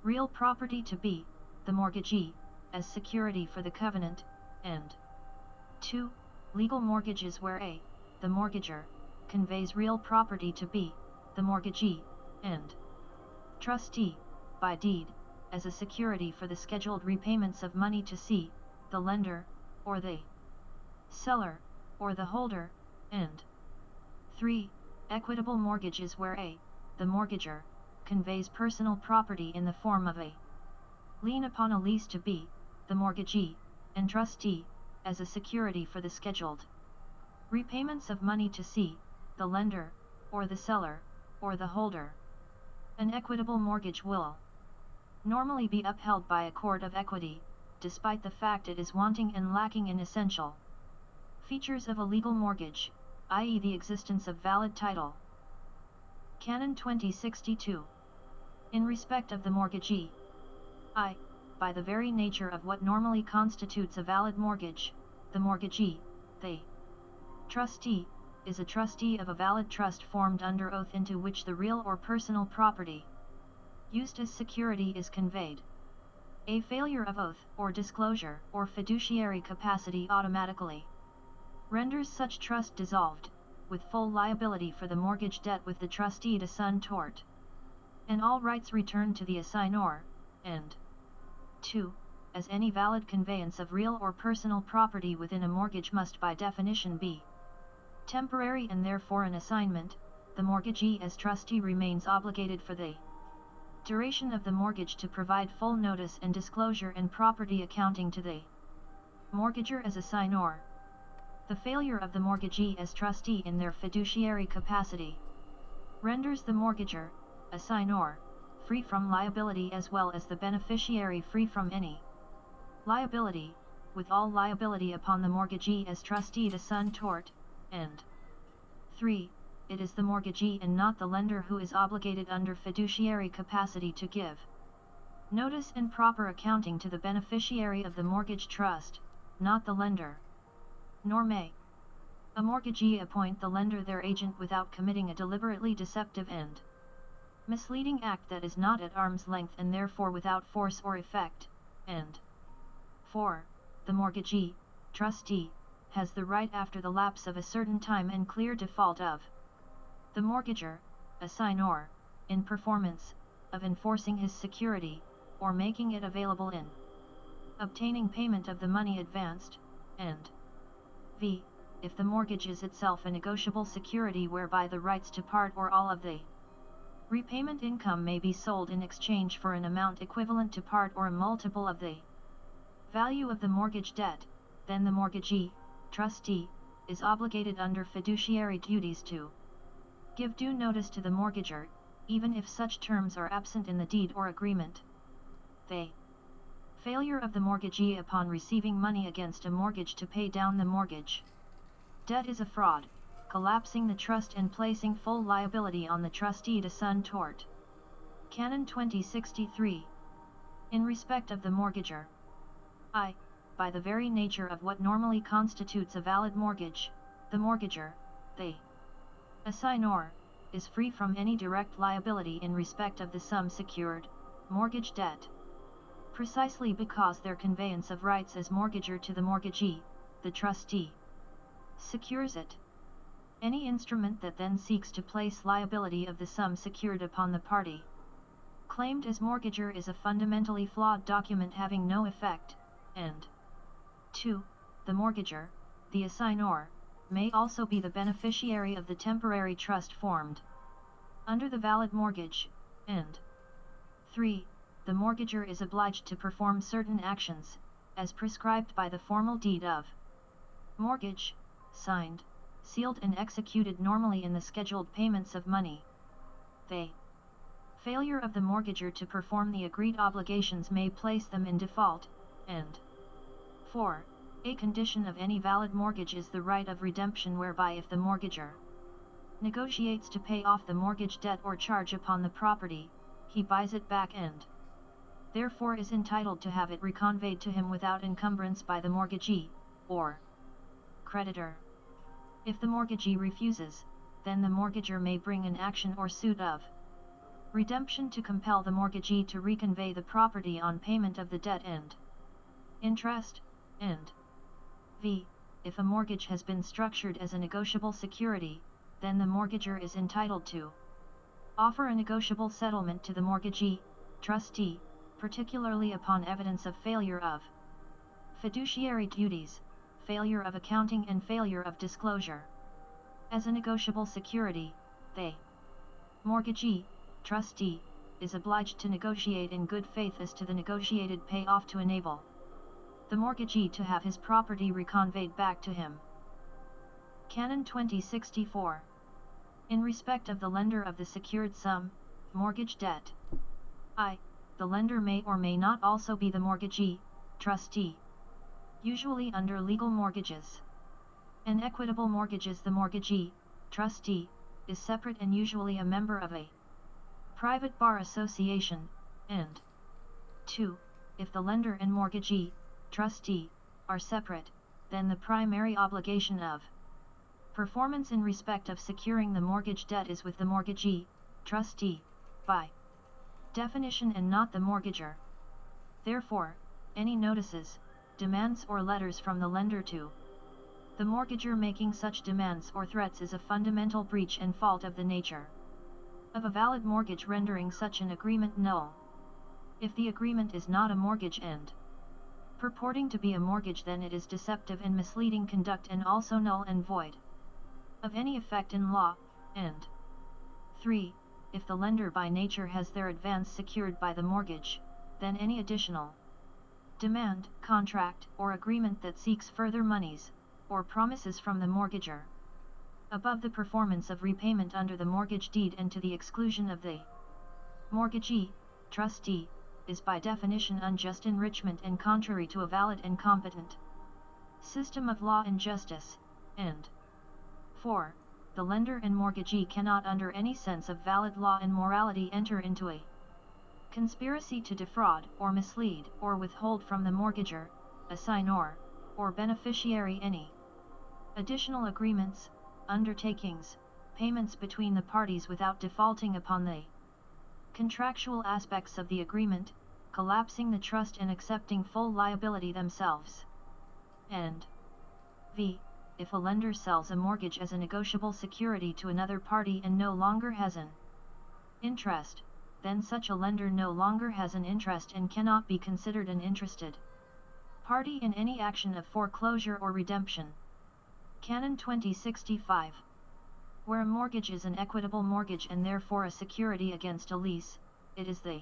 real property to B, the mortgagee, as security for the covenant, and 2. Legal mortgages, where A. the mortgager conveys real property to B, the mortgagee, and trustee, by deed, as a security for the scheduled repayments of money to C, the lender, or the seller, or the holder, and 3. Equitable mortgages, where A. the mortgager conveys personal property in the form of a lien upon a lease to B, the mortgagee, and trustee, as a security for the scheduled repayments of money to C, the lender, or the seller, or the holder. An equitable mortgage will normally be upheld by a court of equity, despite the fact it is wanting and lacking in essential features of a legal mortgage, i.e. the existence of valid title. Canon 2062. In respect of the mortgagee, I. by the very nature of what normally constitutes a valid mortgage, the mortgagee, the trustee, is a trustee of a valid trust formed under oath into which the real or personal property used as security is conveyed. A failure of oath or disclosure or fiduciary capacity automatically renders such trust dissolved, with full liability for the mortgage debt with the trustee to son tort, and all rights returned to the assignor, and 2. As any valid conveyance of real or personal property within a mortgage must by definition be temporary and therefore an assignment, the mortgagee as trustee remains obligated for the duration of the mortgage to provide full notice and disclosure and property accounting to the mortgager as assignor. The failure of the mortgagee as trustee in their fiduciary capacity renders the mortgager, assignor, free from liability as well as the beneficiary free from any liability, with all liability upon the mortgagee as trustee to son tort, and 3. It is the mortgagee and not the lender who is obligated under fiduciary capacity to give notice and proper accounting to the beneficiary of the mortgage trust, not the lender. Nor may a mortgagee appoint the lender their agent without committing a deliberately deceptive and misleading act that is not at arm's length and therefore without force or effect, and 4. The mortgagee, trustee, has the right after the lapse of a certain time and clear default of the mortgager, assignor, in performance, of enforcing his security, or making it available in obtaining payment of the money advanced, and v. If the mortgage is itself a negotiable security whereby the rights to part or all of the repayment income may be sold in exchange for an amount equivalent to part or a multiple of the value of the mortgage debt, then the mortgagee, trustee, is obligated under fiduciary duties to give due notice to the mortgager, even if such terms are absent in the deed or agreement. The failure of the mortgagee upon receiving money against a mortgage to pay down the mortgage debt is a fraud, collapsing the trust and placing full liability on the trustee to son tort. Canon 2063. In respect of the mortgager, I, by the very nature of what normally constitutes a valid mortgage, the mortgager, the assignor, is free from any direct liability in respect of the sum secured, mortgage debt. Precisely because their conveyance of rights as mortgager to the mortgagee, the trustee, secures it. Any instrument that then seeks to place liability of the sum secured upon the party claimed as mortgager is a fundamentally flawed document having no effect, and 2. The mortgager, the assignor, may also be the beneficiary of the temporary trust formed under the valid mortgage, and 3. The mortgager is obliged to perform certain actions, as prescribed by the formal deed of mortgage, signed, sealed and executed normally in the scheduled payments of money. The failure of the mortgager to perform the agreed obligations may place them in default, and 4. A condition of any valid mortgage is the right of redemption whereby if the mortgager negotiates to pay off the mortgage debt or charge upon the property, he buys it back and therefore is entitled to have it reconveyed to him without encumbrance by the mortgagee, or creditor. If the mortgagee refuses, then the mortgager may bring an action or suit of redemption to compel the mortgagee to reconvey the property on payment of the debt and interest, and v. If a mortgage has been structured as a negotiable security, then the mortgager is entitled to offer a negotiable settlement to the mortgagee, trustee, particularly upon evidence of failure of fiduciary duties, failure of accounting and failure of disclosure. As a negotiable security, the mortgagee, trustee, is obliged to negotiate in good faith as to the negotiated payoff to enable the mortgagee to have his property reconveyed back to him. Canon 2064. In respect of the lender of the secured sum, mortgage debt, I, the lender may or may not also be the mortgagee, trustee. Usually under legal mortgages and equitable mortgages the mortgagee, trustee, is separate and usually a member of a private bar association, and 2. if the lender and mortgagee, trustee, are separate, then the primary obligation of performance in respect of securing the mortgage debt is with the mortgagee, trustee, by definition and not the mortgager. Therefore, any notices, demands or letters from the lender to the mortgager making such demands or threats is a fundamental breach and fault of the nature of a valid mortgage, rendering such an agreement null. If the agreement is not a mortgage and purporting to be a mortgage, then it is deceptive and misleading conduct and also null and void of any effect in law. And 3. If the lender by nature has their advance secured by the mortgage, then any additional demand, contract, or agreement that seeks further monies, or promises from the mortgager, above the performance of repayment under the mortgage deed and to the exclusion of the mortgagee, trustee, is by definition unjust enrichment and contrary to a valid and competent system of law and justice. And 4. The lender and mortgagee cannot under any sense of valid law and morality enter into a conspiracy to defraud or mislead or withhold from the mortgager, assignor, or beneficiary any additional agreements, undertakings, payments between the parties without defaulting upon the contractual aspects of the agreement, collapsing the trust and accepting full liability themselves. And v. If a lender sells a mortgage as a negotiable security to another party and no longer has an interest, then such a lender no longer has an interest and cannot be considered an interested party in any action of foreclosure or redemption. Canon 2065. Where a mortgage is an equitable mortgage and therefore a security against a lease, it is the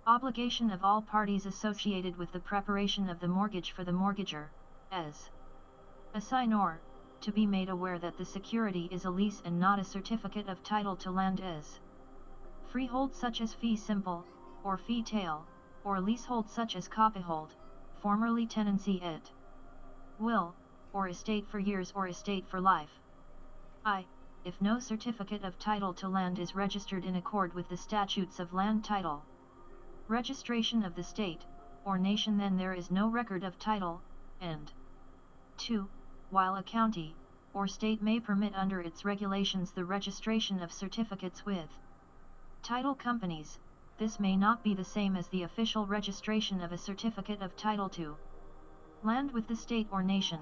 obligation of all parties associated with the preparation of the mortgage for the mortgager, as assignor, to be made aware that the security is a lease and not a certificate of title to land as freehold such as fee simple, or fee tail, or leasehold such as copyhold, formerly tenancy et will, or estate for years or estate for life. If no certificate of title to land is registered in accord with the statutes of land title registration of the state, or nation, then there is no record of title. And 2. While a county, or state may permit under its regulations the registration of certificates with title companies, this may not be the same as the official registration of a certificate of title to land with the state or nation.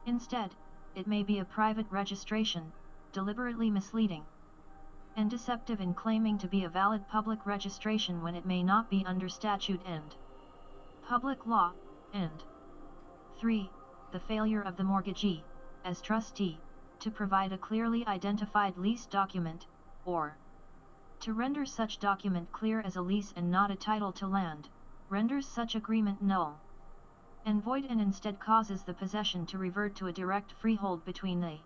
Instead, it may be a private registration, deliberately misleading and deceptive in claiming to be a valid public registration when it may not be under statute and public law. And 3. The failure of the mortgagee, as trustee, to provide a clearly identified lease document, or to render such document clear as a lease and not a title to land, renders such agreement null and void and instead causes the possession to revert to a direct freehold between the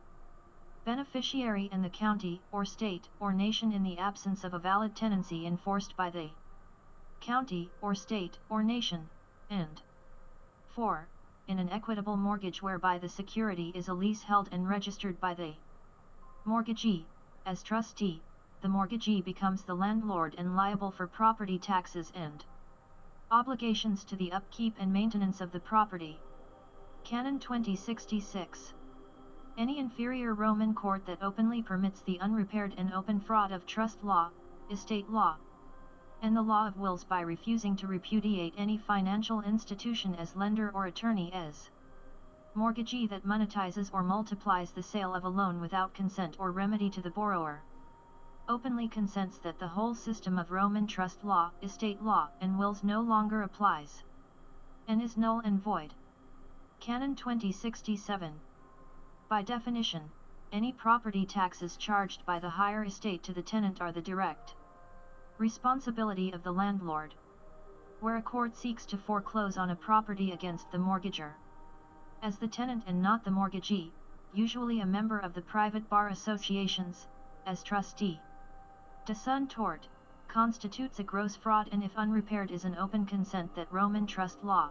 beneficiary and the county, or state, or nation in the absence of a valid tenancy enforced by the county, or state, or nation. And 4. In an equitable mortgage whereby the security is a lease held and registered by the mortgagee, as trustee, the mortgagee becomes the landlord and liable for property taxes and obligations to the upkeep and maintenance of the property. Canon 2066. Any inferior Roman court that openly permits the unrepaired and open fraud of trust law, estate law, and the law of wills by refusing to repudiate any financial institution as lender or attorney as mortgagee that monetizes or multiplies the sale of a loan without consent or remedy to the borrower, openly consents that the whole system of Roman trust law, estate law, and wills no longer applies, and is null and void. Canon 2067. By definition, any property taxes charged by the higher estate to the tenant are the direct responsibility of the landlord. Where a court seeks to foreclose on a property against the mortgager, as the tenant and not the mortgagee, usually a member of the private bar associations, as trustee, de sun tort, constitutes a gross fraud, and if unrepaired is an open consent that Roman trust law,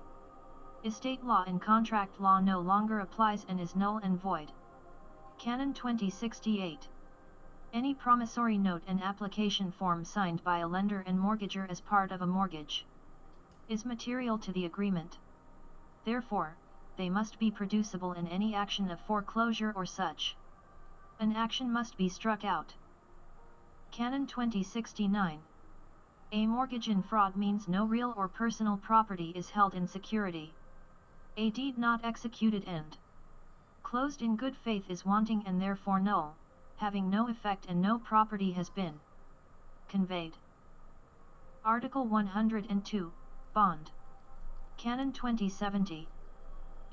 estate law and contract law no longer applies and is null and void. Canon 2068. Any promissory note and application form signed by a lender and mortgager as part of a mortgage is material to the agreement. Therefore, they must be producible in any action of foreclosure or such. An action must be struck out. Canon 2069. A mortgage in fraud means no real or personal property is held in security. A deed not executed and closed in good faith is wanting and therefore null, having no effect and no property has been conveyed. Article 102, Bond. Canon 2070.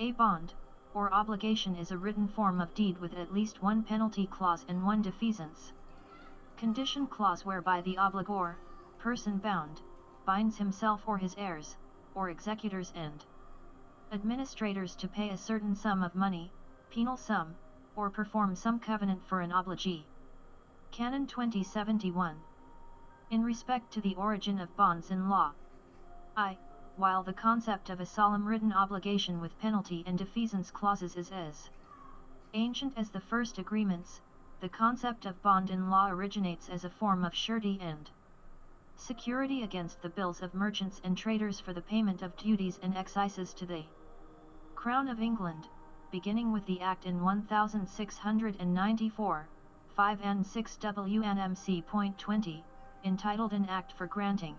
A bond, or obligation is a written form of deed with at least one penalty clause and one defeasance. Condition clause whereby the obligor, person bound, binds himself or his heirs, or executors and administrators to pay a certain sum of money, penal sum, or perform some covenant for an obligee. Canon 2071. In respect to the origin of bonds in law, while the concept of a solemn written obligation with penalty and defeasance clauses is as ancient as the first agreements, the concept of bond in law originates as a form of surety and security against the bills of merchants and traders for the payment of duties and excises to the Crown of England, beginning with the Act in 1694, 5 and 6 WNMC.20, entitled An Act for Granting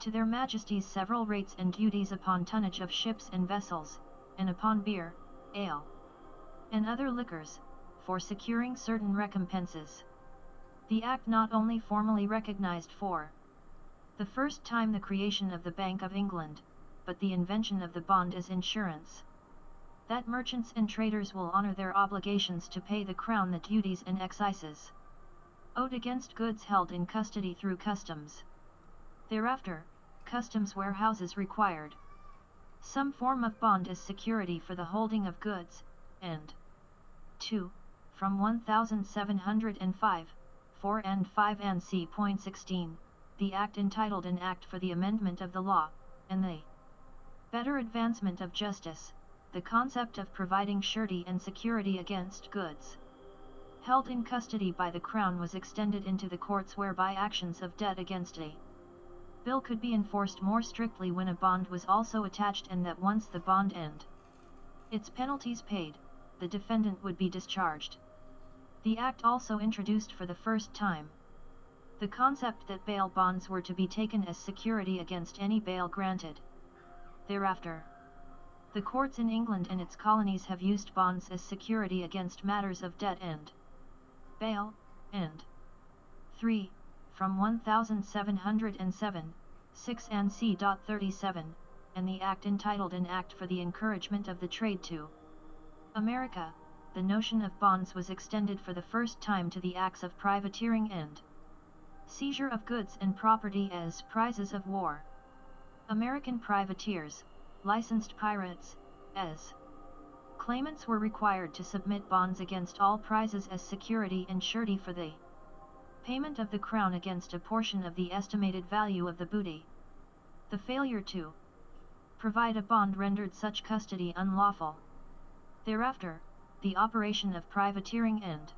to their Majesties several rates and duties upon tonnage of ships and vessels, and upon beer, ale, and other liquors, for securing certain recompenses. The Act not only formally recognized for the first time the creation of the Bank of England, but the invention of the bond as insurance. That merchants and traders will honor their obligations to pay the Crown the duties and excises owed against goods held in custody through customs. Thereafter, customs warehouses required some form of bond as security for the holding of goods, and 2. From 1705, 4 and 5 and c.16, the Act entitled An Act for the Amendment of the Law, and the better advancement of justice, the concept of providing surety and security against goods held in custody by the Crown was extended into the courts, whereby actions of debt against a bill could be enforced more strictly when a bond was also attached, and that once the bond and its penalties paid, the defendant would be discharged. The Act also introduced for the first time the concept that bail bonds were to be taken as security against any bail granted. Thereafter, the courts in England and its colonies have used bonds as security against matters of debt and bail, and 3. From 1707, 6 and c.37, and the Act entitled An Act for the Encouragement of the Trade to America, the notion of bonds was extended for the first time to the acts of privateering and seizure of goods and property as prizes of war. American privateers, licensed pirates, as claimants were required to submit bonds against all prizes as security and surety for the payment of the Crown against a portion of the estimated value of the booty. The failure to provide a bond rendered such custody unlawful. Thereafter, the operation of privateering and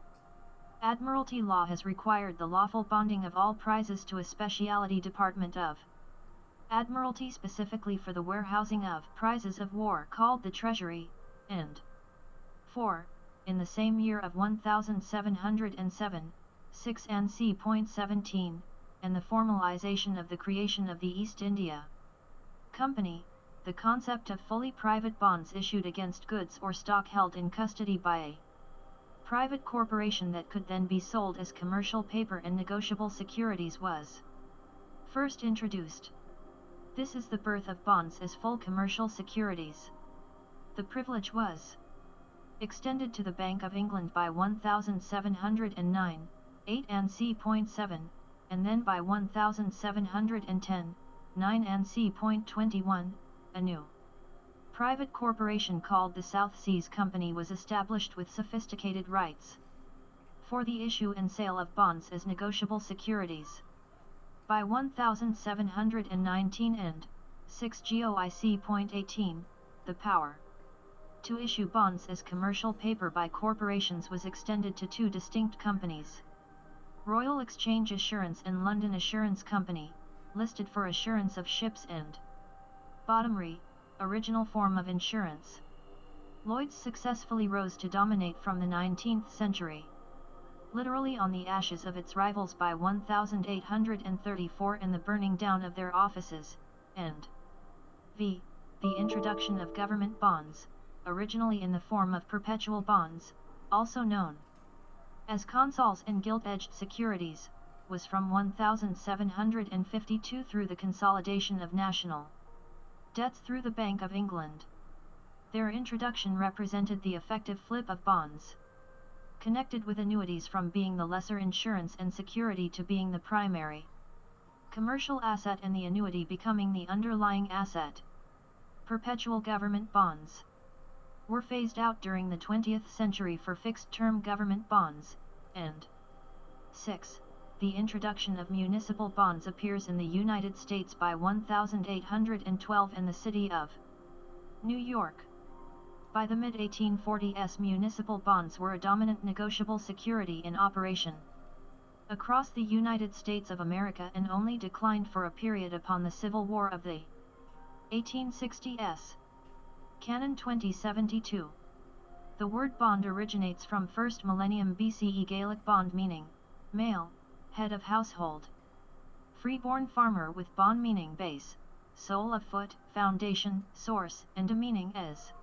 Admiralty law has required the lawful bonding of all prizes to a specialty department of Admiralty specifically for the warehousing of prizes of war called the Treasury, and 4. In the same year of 1707, 6 and c.17, and the formalization of the creation of the East India Company, the concept of fully private bonds issued against goods or stock held in custody by a private corporation that could then be sold as commercial paper and negotiable securities was first introduced. This is the birth of bonds as full commercial securities. The privilege was extended to the Bank of England by 1709, 8 and c.7, and then by 1710, 9 and c.21, a new private corporation called the South Seas Company was established with sophisticated rights for the issue and sale of bonds as negotiable securities. By 1719 and 6 GOIC.18, the power to issue bonds as commercial paper by corporations was extended to two distinct companies: Royal Exchange Assurance and London Assurance Company, listed for assurance of ships and Bottomry, original form of insurance. Lloyd's successfully rose to dominate from the 19th century. Literally on the ashes of its rivals by 1834 and the burning down of their offices, and v. the introduction of government bonds, originally in the form of perpetual bonds, also known as consols and gilt-edged securities, was from 1752 through the consolidation of national debts through the Bank of England. Their introduction represented the effective flip of bonds, connected with annuities from being the lesser insurance and security to being the primary commercial asset and the annuity becoming the underlying asset. Perpetual government bonds were phased out during the 20th century for fixed-term government bonds, and 6. The introduction of municipal bonds appears in the United States by 1812 and the city of New York. By the mid-1840s, municipal bonds were a dominant negotiable security in operation across the United States of America and only declined for a period upon the Civil War of the 1860s. Canon 2072. The word bond originates from 1st millennium BCE Gaelic bond meaning male, head of household. Freeborn farmer with bond meaning base, sole of foot, foundation, source, and a meaning as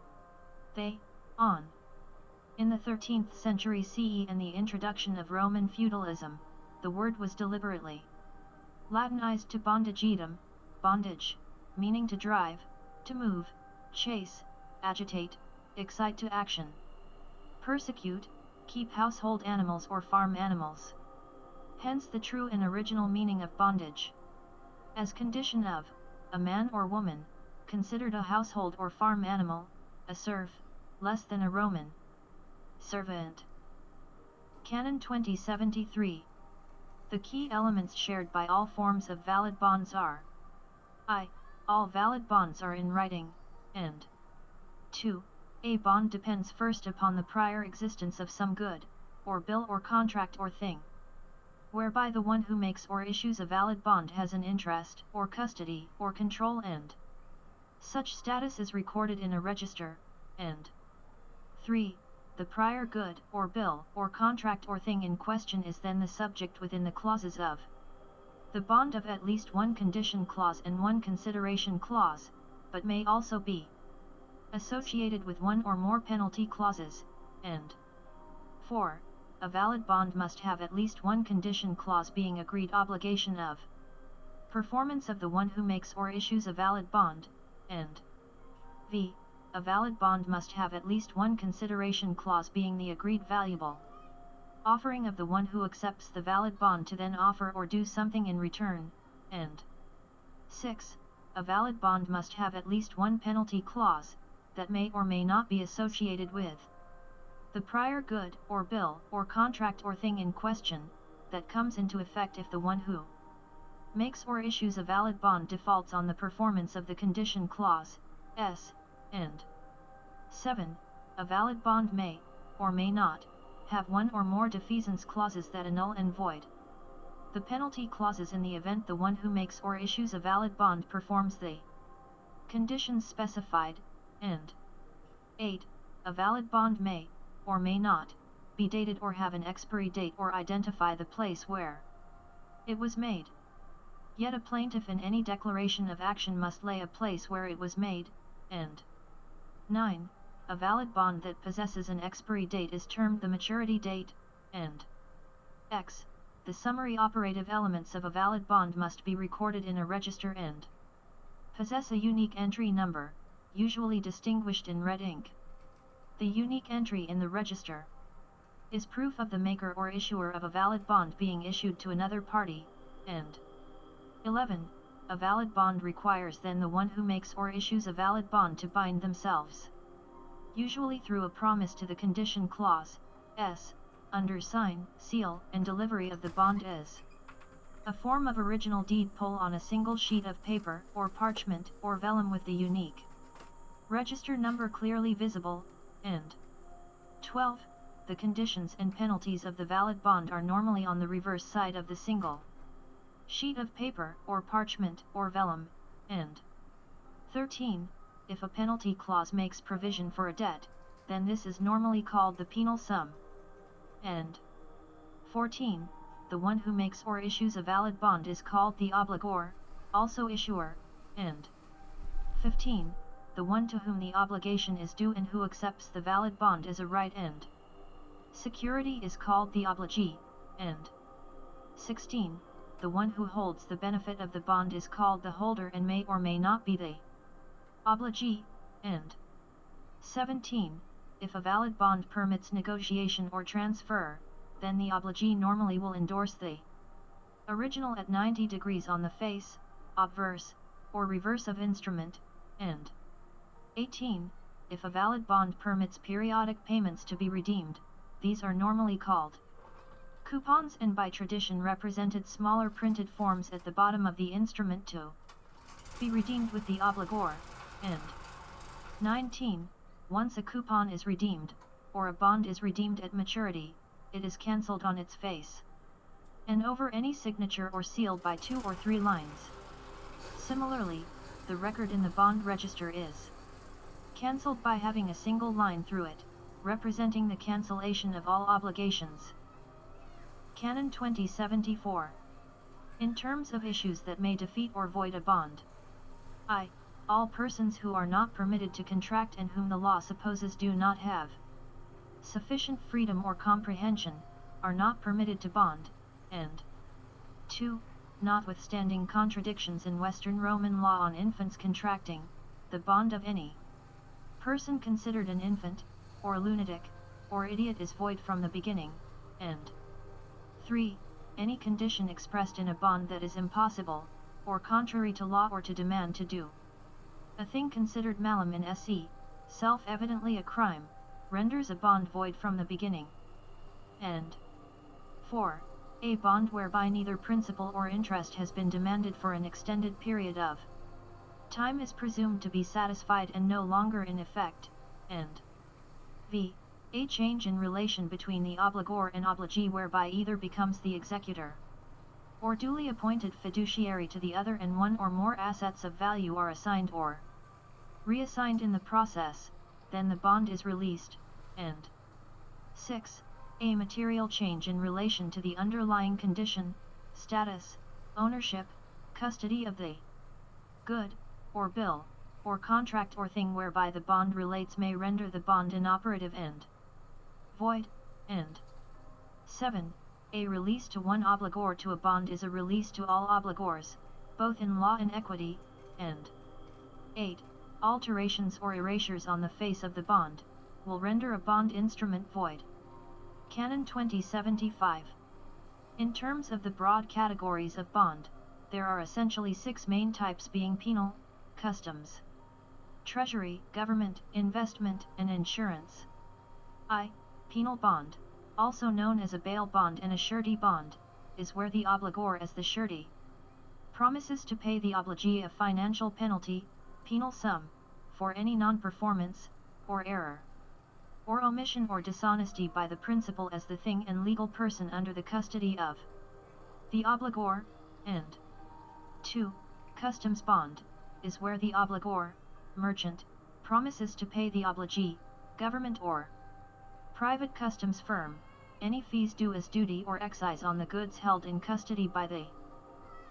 they, on. In the 13th century CE and the introduction of Roman feudalism, the word was deliberately Latinized to bondagetum, bondage, meaning to drive, to move, chase, agitate, excite to action, persecute, keep household animals or farm animals. Hence the true and original meaning of bondage. As condition of, a man or woman, considered a household or farm animal, a serf, less than a Roman servant. Canon 2073. The key elements shared by all forms of valid bonds are I. All valid bonds are in writing, and 2. A bond depends first upon the prior existence of some good, or bill or contract or thing, whereby the one who makes or issues a valid bond has an interest, or custody, or control, and such status is recorded in a register, and 3. The prior good, or bill, or contract or thing in question is then the subject within the clauses of the bond of at least one condition clause and one consideration clause, but may also be associated with one or more penalty clauses, and 4. A valid bond must have at least one condition clause being agreed obligation of performance of the one who makes or issues a valid bond, and v. A valid bond must have at least one consideration clause being the agreed valuable offering of the one who accepts the valid bond to then offer or do something in return, and 6. A valid bond must have at least one penalty clause, that may or may not be associated with the prior good, or bill, or contract or thing in question, that comes into effect if the one who makes or issues a valid bond defaults on the performance of the condition clause, s, and 7. A valid bond may, or may not, have one or more defeasance clauses that annul and void the penalty clauses in the event the one who makes or issues a valid bond performs the conditions specified, and 8. A valid bond may, or may not, be dated or have an expiry date or identify the place where it was made. Yet a plaintiff in any declaration of action must lay a place where it was made, and 9. A valid bond that possesses an expiry date is termed the maturity date, and x. The summary operative elements of a valid bond must be recorded in a register and possess a unique entry number, usually distinguished in red ink. The unique entry in the register is proof of the maker or issuer of a valid bond being issued to another party, and 11. A valid bond requires then the one who makes or issues a valid bond to bind themselves, usually through a promise to the condition clause, s, under sign, seal, and delivery of the bond as a form of original deed poll on a single sheet of paper, or parchment, or vellum with the unique register number clearly visible, and 12. The conditions and penalties of the valid bond are normally on the reverse side of the single sheet of paper, or parchment, or vellum, and 13. If a penalty clause makes provision for a debt, then this is normally called the penal sum. And 14. The one who makes or issues a valid bond is called the obligor, also issuer, and 15. The one to whom the obligation is due and who accepts the valid bond as a right and security is called the obligee, and 16. The one who holds the benefit of the bond is called the holder and may or may not be the obligee, and 17. If a valid bond permits negotiation or transfer, then the obligee normally will endorse the original at 90 degrees on the face, obverse, or reverse of instrument, and 18. If a valid bond permits periodic payments to be redeemed, these are normally called coupons and by tradition represented smaller printed forms at the bottom of the instrument to be redeemed with the obligor, and 19. Once a coupon is redeemed, or a bond is redeemed at maturity, it is cancelled on its face and over any signature or seal by 2 or 3 lines. Similarly, the record in the bond register is cancelled by having a single line through it, representing the cancellation of all obligations. Canon 2074. In terms of issues that may defeat or void a bond. I. All persons who are not permitted to contract and whom the law supposes do not have sufficient freedom or comprehension, are not permitted to bond, and 2. Notwithstanding contradictions in Western Roman law on infants contracting, the bond of any person considered an infant, or lunatic, or idiot is void from the beginning, and 3. Any condition expressed in a bond that is impossible, or contrary to law or to demand to do a thing considered malum in se, self-evidently a crime, renders a bond void from the beginning. And 4. A bond whereby neither principal or interest has been demanded for an extended period of time is presumed to be satisfied and no longer in effect, and v. A change in relation between the obligor and obligee whereby either becomes the executor or duly appointed fiduciary to the other and one or more assets of value are assigned or reassigned in the process, then the bond is released, and 6. A material change in relation to the underlying condition, status, ownership, custody of the good, or bill, or contract or thing whereby the bond relates may render the bond inoperative and void, and 7. A release to one obligor to a bond is a release to all obligors, both in law and equity, and 8. Alterations or erasures on the face of the bond, will render a bond instrument void. Canon 2075. In terms of the broad categories of bond, there are essentially 6 main types being penal, customs, treasury, government, investment, and insurance. I. Penal bond, also known as a bail bond and a surety bond, is where the obligor as the surety promises to pay the obligee a financial penalty, penal sum, for any non-performance, or error, or omission or dishonesty by the principal as the thing and legal person under the custody of the obligor, and 2. Customs bond, is where the obligor, merchant, promises to pay the obligee, government or private customs firm, any fees due as duty or excise on the goods held in custody by the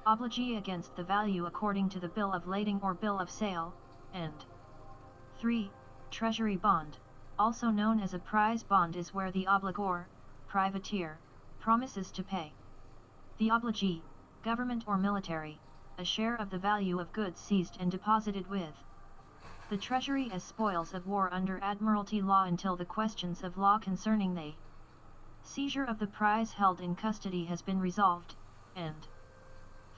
obligee against the value according to the bill of lading or bill of sale, and 3. Treasury bond, also known as a prize bond, is where the obligor, privateer, promises to pay the obligee, government or military, a share of the value of goods seized and deposited with the treasury as spoils of war under admiralty law until the questions of law concerning the seizure of the prize held in custody has been resolved, and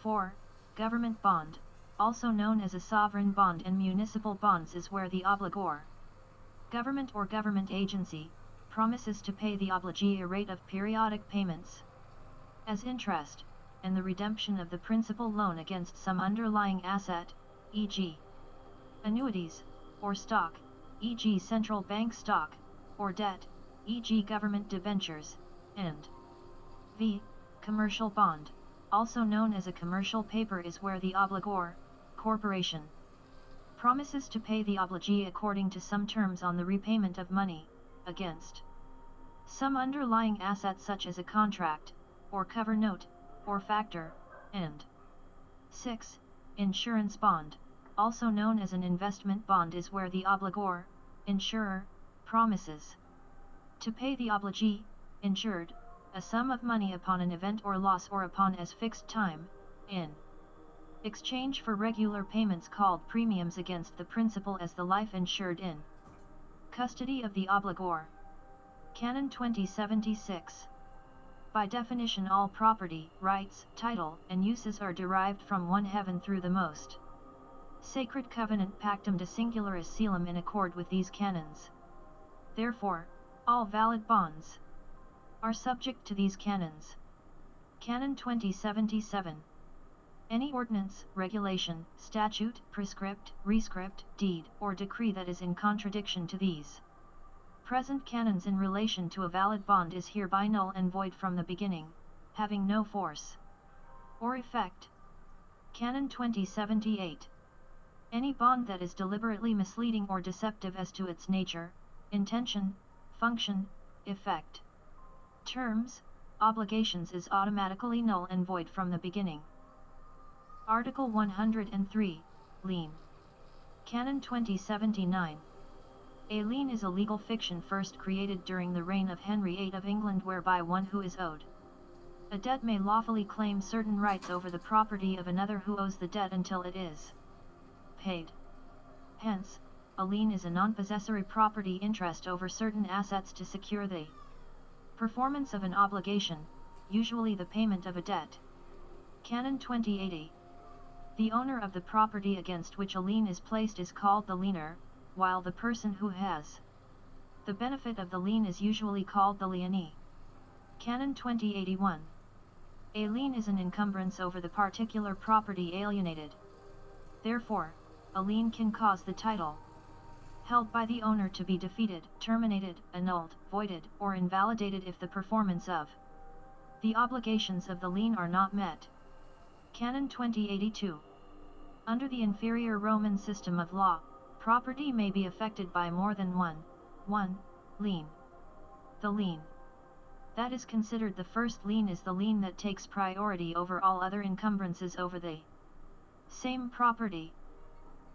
4. Government bond, also known as a sovereign bond and municipal bonds, is where the obligor, government or government agency, promises to pay the obligee a rate of periodic payments as interest, and the redemption of the principal loan against some underlying asset, e.g. annuities, or stock, e.g. central bank stock, or debt, e.g. government debentures, and v. Commercial bond, also known as a commercial paper, is where the obligor, corporation, Promises to pay the obligee according to some terms on the repayment of money, against some underlying asset such as a contract, or cover note, or factor, and 6. Insurance bond, also known as an investment bond, is where the obligor, insurer, promises to pay the obligee, insured, a sum of money upon an event or loss or upon as fixed time, in exchange for regular payments called premiums against the principal as the life insured in custody of the obligor. Canon 2076. By definition, all property, rights, title, and uses are derived from one heaven through the most sacred covenant pactum de singularis caelum in accord with these canons. Therefore, all valid bonds are subject to these canons. Canon 2077. Any ordinance, regulation, statute, prescript, rescript, deed, or decree that is in contradiction to these present canons in relation to a valid bond is hereby null and void from the beginning, having no force or effect. Canon 2078. Any bond that is deliberately misleading or deceptive as to its nature, intention, function, effect, terms, obligations is automatically null and void from the beginning. Article 103, Lien. Canon 2079. A lien is a legal fiction first created during the reign of Henry VIII of England, whereby one who is owed a debt may lawfully claim certain rights over the property of another who owes the debt until it is paid. Hence, a lien is a non-possessory property interest over certain assets to secure the performance of an obligation, usually the payment of a debt. Canon 2080. The owner of the property against which a lien is placed is called the lienor, while the person who has the benefit of the lien is usually called the lienee. Canon 2081. A lien is an encumbrance over the particular property alienated. Therefore, a lien can cause the title held by the owner to be defeated, terminated, annulled, voided, or invalidated if the performance of the obligations of the lien are not met. Canon 2082. Under the inferior Roman system of law, property may be affected by more than one lien. The lien that is considered the first lien is the lien that takes priority over all other encumbrances over the same property.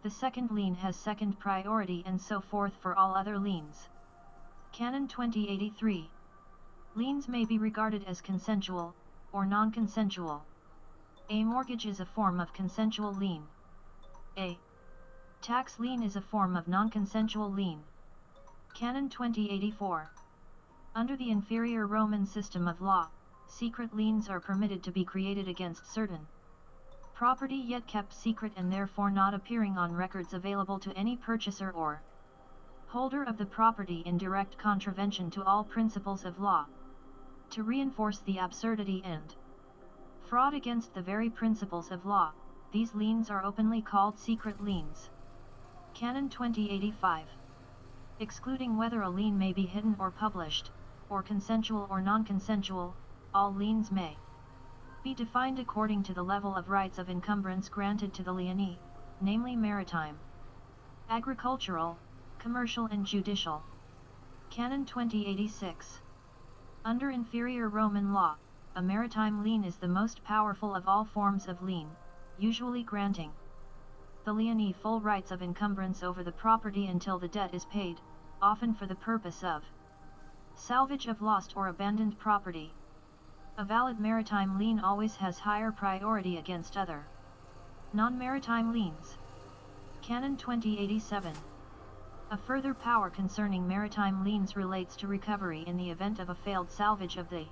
The second lien has second priority, and so forth for all other liens. Canon 2083. Liens may be regarded as consensual, or non-consensual. A mortgage is a form of consensual lien. A tax lien is a form of non-consensual lien. Canon 2084. Under the inferior Roman system of law, secret liens are permitted to be created against certain property yet kept secret and therefore not appearing on records available to any purchaser or holder of the property, in direct contravention to all principles of law. To reinforce the absurdity and fraud against the very principles of law, these liens are openly called secret liens. Canon 2085. Excluding whether a lien may be hidden or published, or consensual or non-consensual, all liens may be defined according to the level of rights of encumbrance granted to the lienee, namely maritime, agricultural, commercial and judicial. Canon 2086. Under inferior Roman law, a maritime lien is the most powerful of all forms of lien, usually granting the lienee full rights of encumbrance over the property until the debt is paid, often for the purpose of salvage of lost or abandoned property. A valid maritime lien always has higher priority against other non-maritime liens. Canon 2087. A further power concerning maritime liens relates to recovery in the event of a failed salvage of the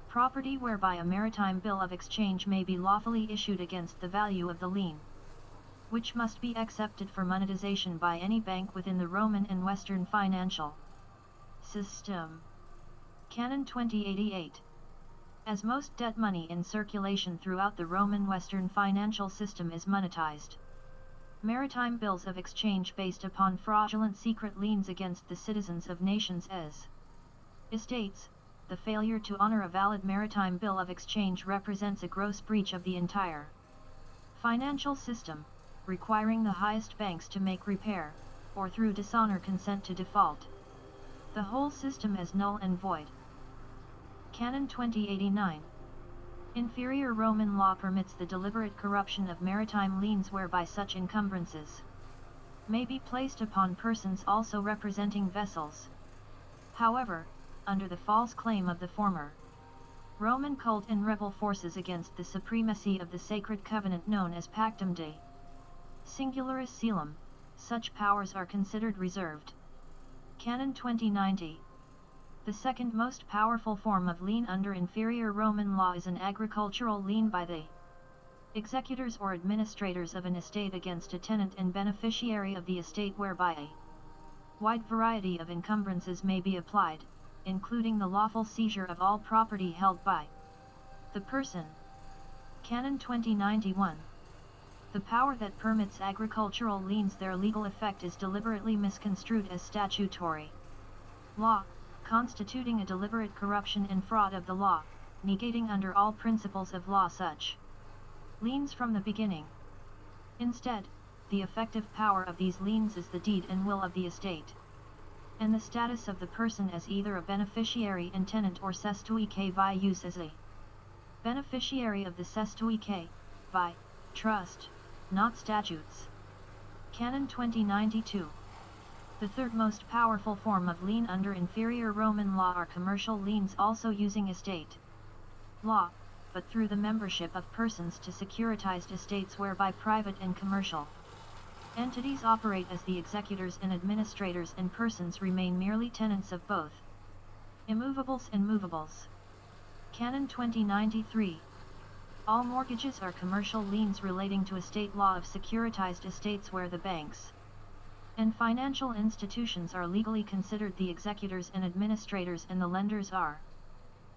property, whereby a maritime bill of exchange may be lawfully issued against the value of the lien, which must be accepted for monetization by any bank within the Roman and Western financial system. Canon 2088. As most debt money in circulation throughout the Roman Western financial system is monetized, maritime bills of exchange based upon fraudulent secret liens against the citizens of nations as estates, the failure to honor a valid maritime bill of exchange represents a gross breach of the entire financial system. requiring the highest banks to make repair, or through dishonor consent to default. The whole system is null and void. Canon 2089. Inferior Roman law permits the deliberate corruption of maritime liens whereby such encumbrances may be placed upon persons also representing vessels. However, under the false claim of the former, Roman cult and rebel forces against the supremacy of the sacred covenant known as Pactum De Ius Positivum, such powers are considered reserved. Canon 2090. The second most powerful form of lien under inferior Roman law is an agricultural lien by the executors or administrators of an estate against a tenant and beneficiary of the estate, whereby a wide variety of encumbrances may be applied, including the lawful seizure of all property held by the person. Canon 2091. The power that permits agricultural liens their legal effect is deliberately misconstrued as statutory law, constituting a deliberate corruption and fraud of the law, negating under all principles of law such liens from the beginning. Instead, the effective power of these liens is the deed and will of the estate, and the status of the person as either a beneficiary and tenant or Cestui vi use as a beneficiary of the Cestui vi trust, not statutes. Canon 2092. The third most powerful form of lien under inferior Roman law are commercial liens, also using estate law, but through the membership of persons to securitized estates, whereby private and commercial entities operate as the executors and administrators and persons remain merely tenants of both immovables and movables. Canon 2093. All mortgages are commercial liens relating to estate law of securitized estates where the banks and financial institutions are legally considered the executors and administrators and the lenders are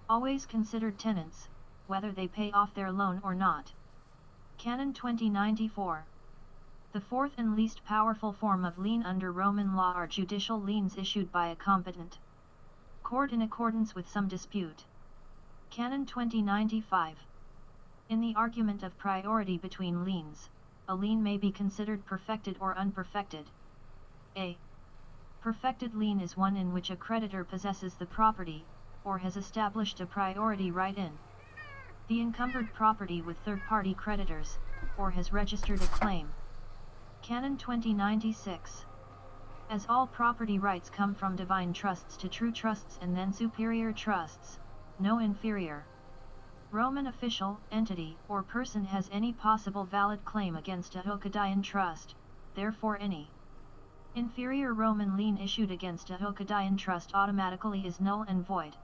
always considered tenants, whether they pay off their loan or not. Canon 2094. The fourth and least powerful form of lien under Roman law are judicial liens issued by a competent court in accordance with some dispute. Canon 2095. In the argument of priority between liens, a lien may be considered perfected or unperfected. A perfected lien is one in which a creditor possesses the property, or has established a priority right in the encumbered property with third-party creditors, or has registered a claim. Canon 2096. As all property rights come from divine trusts to true trusts and then superior trusts, no inferior Roman official, entity, or person has any possible valid claim against a Hokkaidian trust, therefore any inferior Roman lien issued against a Hokkaidian trust automatically is null and void.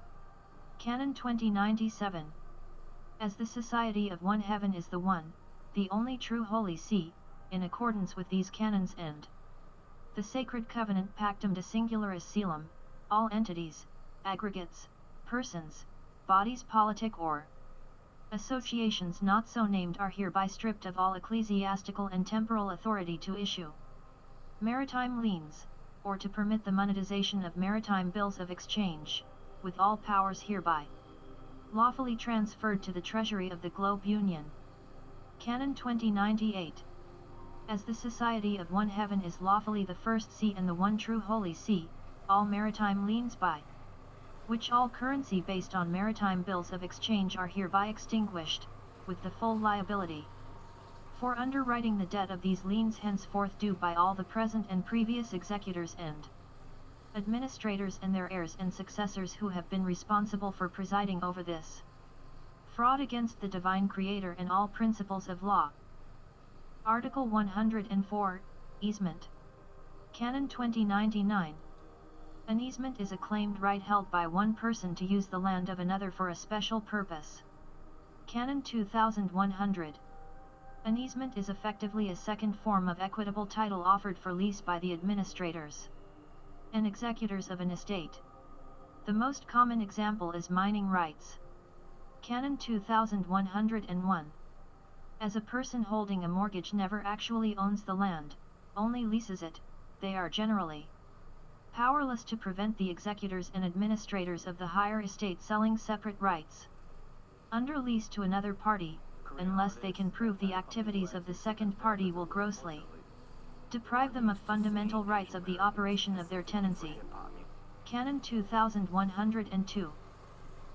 Canon 2097. As the Society of One Heaven is the one, the only true Holy See, in accordance with these canons and the sacred covenant Pactum De Ius Positivum, all entities, aggregates, persons, bodies politic or associations not so named are hereby stripped of all ecclesiastical and temporal authority to issue maritime liens, or to permit the monetization of maritime bills of exchange, with all powers hereby lawfully transferred to the treasury of the Globe Union. Canon 2098. As the Society of One Heaven is lawfully the first see and the one true Holy See, all maritime liens by which all currency based on maritime bills of exchange are hereby extinguished, with the full liability for underwriting the debt of these liens henceforth due by all the present and previous executors and administrators and their heirs and successors who have been responsible for presiding over this fraud against the divine Creator and all principles of law. Article 104, Easement. Canon 2099. An easement is a claimed right held by one person to use the land of another for a special purpose. Canon 2100. An easement is effectively a second form of equitable title offered for lease by the administrators and executors of an estate. The most common example is mining rights. Canon 2101. As a person holding a mortgage never actually owns the land, only leases it, they are generally powerless to prevent the executors and administrators of the higher estate selling separate rights under lease to another party, unless they can prove the activities of the second party will grossly deprive them of fundamental rights of the operation of their tenancy. Canon 2102.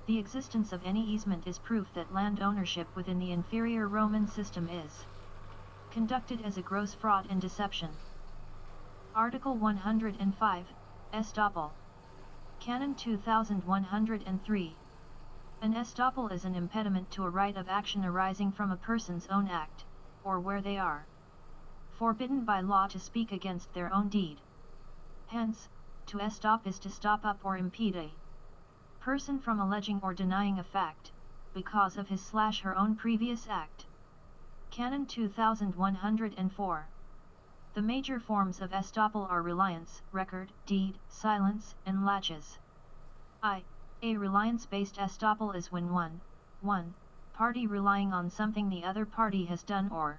The existence of any easement is proof that land ownership within the inferior Roman system is conducted as a gross fraud and deception. Article 105, Estoppel. Canon 2103. An estoppel is an impediment to a right of action arising from a person's own act, or where they are forbidden by law to speak against their own deed. Hence, to estop is to stop up or impede a person from alleging or denying a fact, because of his/her own previous act. Canon 2104. The major forms of estoppel are reliance, record, deed, silence, and laches. A reliance-based estoppel is when one party relying on something the other party has done or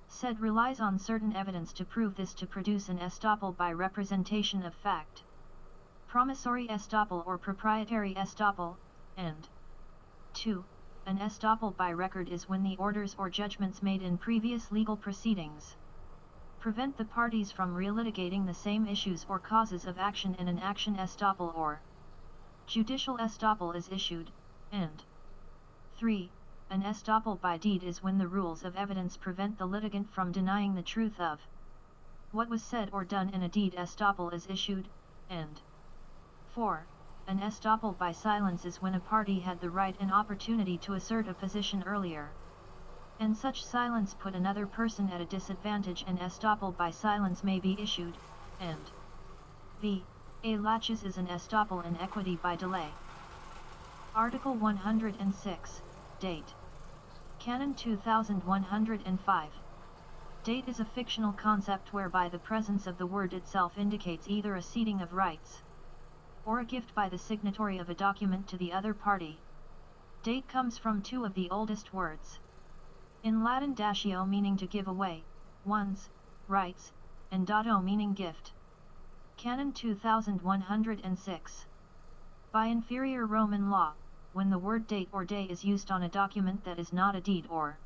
said relies on certain evidence to prove this to produce an estoppel by representation of fact. Promissory estoppel or proprietary estoppel, and 2. An estoppel by record is when the orders or judgments made in previous legal proceedings prevent the parties from relitigating the same issues or causes of action in an action estoppel or judicial estoppel is issued, and 3. An estoppel by deed is when the rules of evidence prevent the litigant from denying the truth of what was said or done in a deed estoppel is issued, and 4. An estoppel by silence is when a party had the right and opportunity to assert a position earlier, and such silence put another person at a disadvantage, and estoppel by silence may be issued, and a laches is an estoppel in equity by delay. Article 106, Date. Canon 2105. Date is a fictional concept whereby the presence of the word itself indicates either a ceding of rights or a gift by the signatory of a document to the other party. Date comes from two of the oldest words. In Latin, datio meaning to give away one's rights, and dato meaning gift. Canon 2106. By inferior Roman law, when the word date or day is used on a document that is not a deed or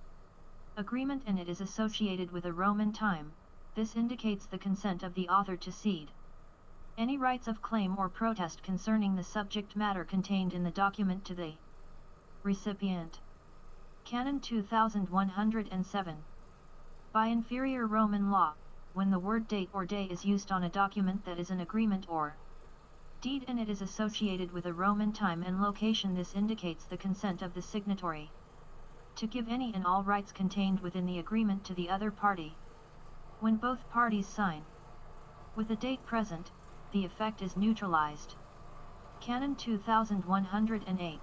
agreement and it is associated with a Roman time, this indicates the consent of the author to cede any rights of claim or protest concerning the subject matter contained in the document to the recipient. Canon 2107. By inferior Roman law, when the word date or day is used on a document that is an agreement or deed and it is associated with a Roman time and location, this indicates the consent of the signatory to give any and all rights contained within the agreement to the other party. When both parties sign with the date present, the effect is neutralized. Canon 2108.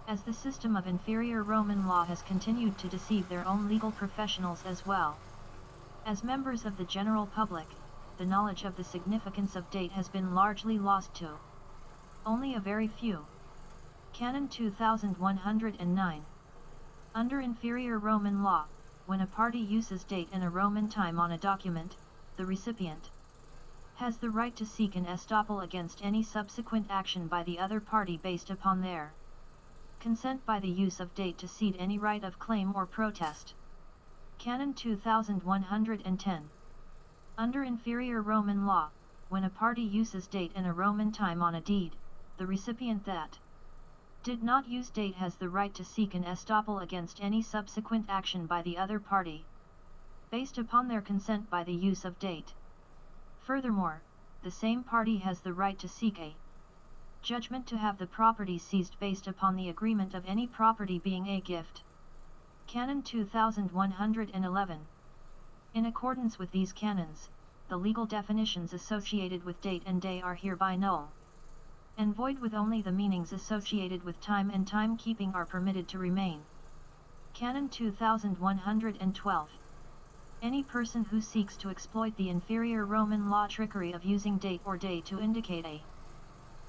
As the system of inferior Roman law has continued to deceive their own legal professionals as well as members of the general public, the knowledge of the significance of date has been largely lost to only a very few. Canon 2109. Under inferior Roman law, when a party uses date in a Roman time on a document, the recipient has the right to seek an estoppel against any subsequent action by the other party based upon their consent by the use of date to cede any right of claim or protest. Canon 2110. Under inferior Roman law, when a party uses date in a Roman time on a deed, the recipient that did not use date has the right to seek an estoppel against any subsequent action by the other party, based upon their consent by the use of date. Furthermore, the same party has the right to seek a judgment to have the property seized based upon the agreement of any property being a gift. Canon 2111. In accordance with these canons, the legal definitions associated with date and day are hereby null and void, with only the meanings associated with time and timekeeping are permitted to remain. Canon 2112. Any person who seeks to exploit the inferior Roman law trickery of using date or day to indicate a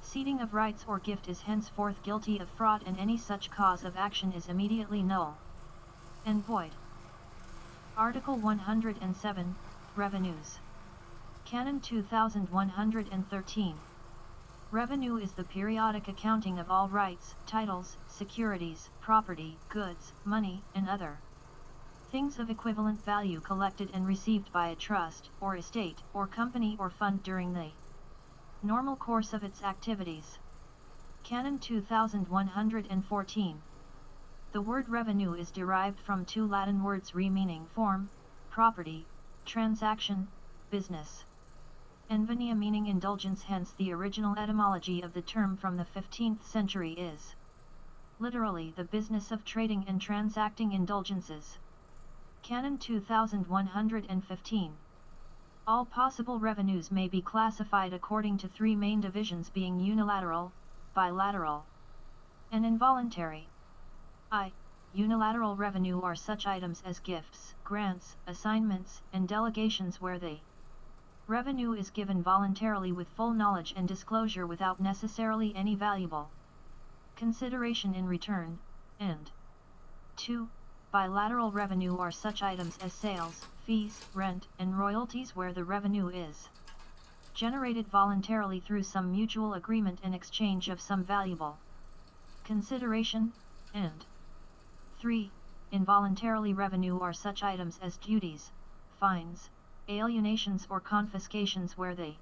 ceding of rights or gift is henceforth guilty of fraud, and any such cause of action is immediately null and void. Article 107, Revenues. Canon 2113. Revenue is the periodic accounting of all rights, titles, securities, property, goods, money, and other things of equivalent value collected and received by a trust, or estate, or company or fund during the normal course of its activities. Canon 2114. The word revenue is derived from two Latin words meaning form, property, transaction, business, and venia meaning indulgence, hence the original etymology of the term from the 15th century is literally the business of trading and transacting indulgences. Canon 2115. All possible revenues may be classified according to three main divisions, being unilateral, bilateral, and involuntary. Unilateral revenue are such items as gifts, grants, assignments, and delegations where the revenue is given voluntarily with full knowledge and disclosure without necessarily any valuable consideration in return, and 2. Bilateral revenue are such items as sales, fees, rent, and royalties where the revenue is generated voluntarily through some mutual agreement in exchange of some valuable consideration, and 3. Involuntarily revenue are such items as duties, fines, alienations or confiscations where the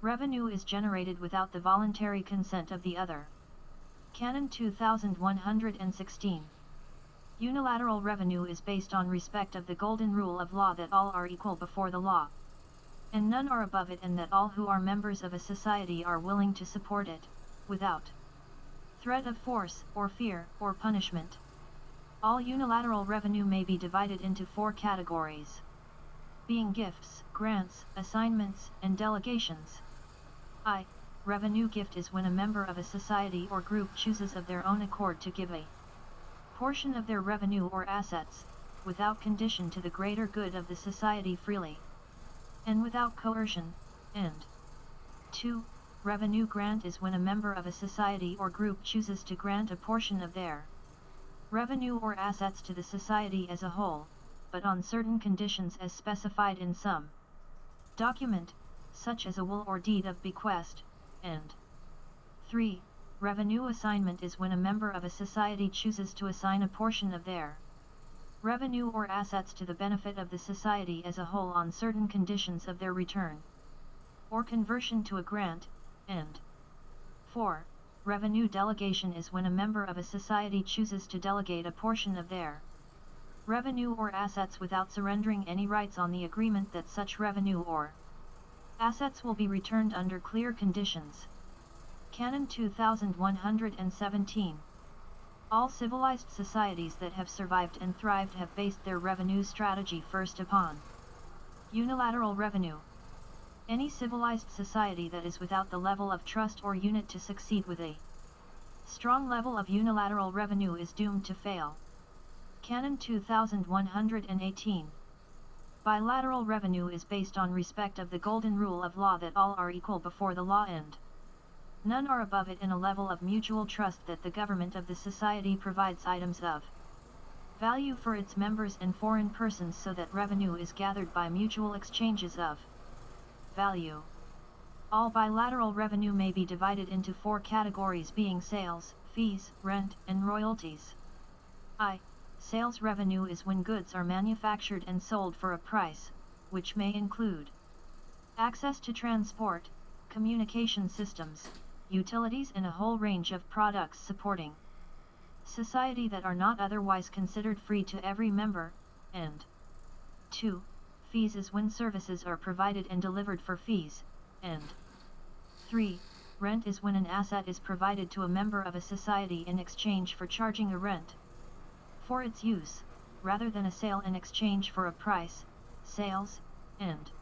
revenue is generated without the voluntary consent of the other. Canon 2116. Unilateral revenue is based on respect of the golden rule of law that all are equal before the law, and none are above it, and that all who are members of a society are willing to support it, without threat of force, or fear, or punishment. All unilateral revenue may be divided into four categories, being gifts, grants, assignments, and delegations. Revenue gift is when a member of a society or group chooses of their own accord to give a portion of their revenue or assets, without condition, to the greater good of the society freely, and without coercion, and 2. Revenue grant is when a member of a society or group chooses to grant a portion of their revenue or assets to the society as a whole, but on certain conditions as specified in some document, such as a will or deed of bequest, and 3. Revenue assignment is when a member of a society chooses to assign a portion of their revenue or assets to the benefit of the society as a whole on certain conditions of their return or conversion to a grant, and 4. Revenue delegation is when a member of a society chooses to delegate a portion of their revenue or assets without surrendering any rights on the agreement that such revenue or assets will be returned under clear conditions. Canon 2117. All civilized societies that have survived and thrived have based their revenue strategy first upon unilateral revenue. Any civilized society that is without the level of trust or unit to succeed with a strong level of unilateral revenue is doomed to fail. Canon 2118. Bilateral revenue is based on respect of the golden rule of law that all are equal before the law and none are above it, in a level of mutual trust that the government of the society provides items of value for its members and foreign persons, so that revenue is gathered by mutual exchanges of value. All bilateral revenue may be divided into four categories, being sales, fees, rent, and royalties. Sales revenue is when goods are manufactured and sold for a price, which may include access to transport, communication systems, utilities, and a whole range of products supporting society that are not otherwise considered free to every member, and 2. Fees is when services are provided and delivered for fees, and 3. Rent is when an asset is provided to a member of a society in exchange for charging a rent for its use, rather than a sale in exchange for a price, sales, and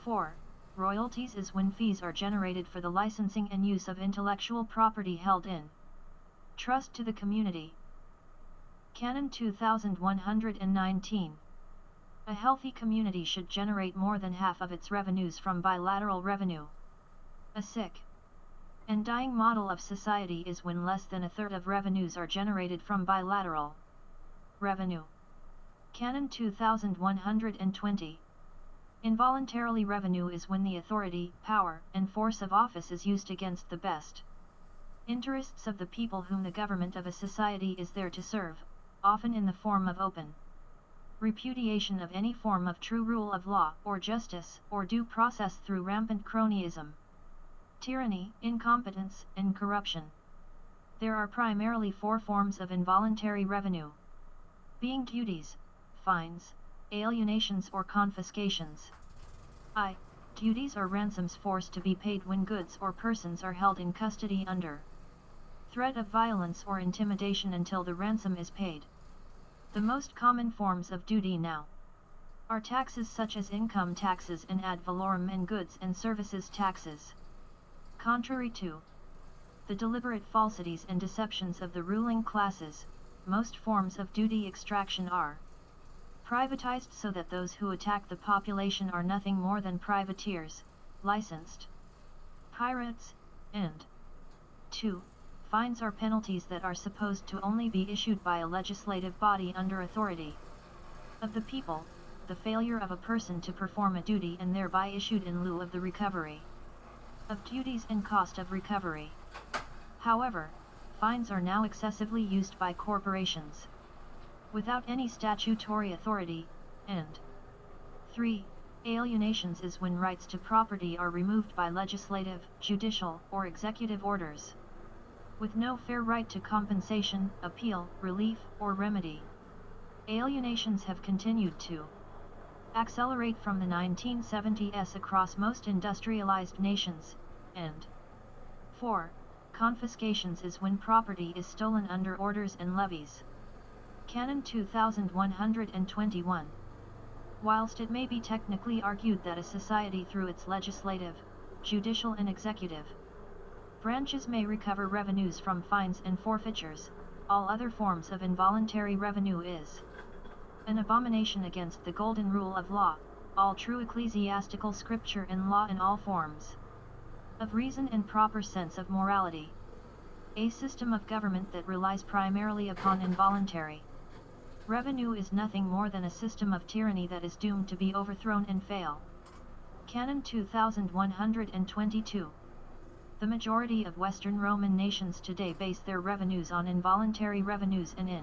4. Royalties is when fees are generated for the licensing and use of intellectual property held in trust to the community. Canon 2119. A healthy community should generate more than half of its revenues from bilateral revenue. A sick and dying model of society is when less than a third of revenues are generated from bilateral revenue. Canon 2120. Involuntarily revenue is when the authority, power, and force of office is used against the best interests of the people whom the government of a society is there to serve, often in the form of open repudiation of any form of true rule of law, or justice, or due process through rampant cronyism, tyranny, incompetence, and corruption. There are primarily four forms of involuntary revenue, being duties, fines, alienations or confiscations. I. Duties are ransoms forced to be paid when goods or persons are held in custody under threat of violence or intimidation until the ransom is paid. The most common forms of duty now are taxes such as income taxes and ad valorem and goods and services taxes. Contrary to the deliberate falsities and deceptions of the ruling classes, most forms of duty extraction are privatized so that those who attack the population are nothing more than privateers, licensed pirates, and 2. Fines are penalties that are supposed to only be issued by a legislative body under authority of the people, the failure of a person to perform a duty and thereby issued in lieu of the recovery of duties and cost of recovery. However, fines are now excessively used by corporations without any statutory authority, and 3. Alienations is when rights to property are removed by legislative, judicial, or executive orders, with no fair right to compensation, appeal, relief, or remedy. Alienations have continued to accelerate from the 1970s across most industrialized nations, and 4. Confiscations is when property is stolen under orders and levies. Canon 2121. Whilst it may be technically argued that a society through its legislative, judicial and executive branches may recover revenues from fines and forfeitures, all other forms of involuntary revenue is an abomination against the golden rule of law, all true ecclesiastical scripture and law in all forms of reason and proper sense of morality. A system of government that relies primarily upon involuntary revenue is nothing more than a system of tyranny that is doomed to be overthrown and fail. Canon 2122. The majority of Western Roman nations today base their revenues on involuntary revenues and in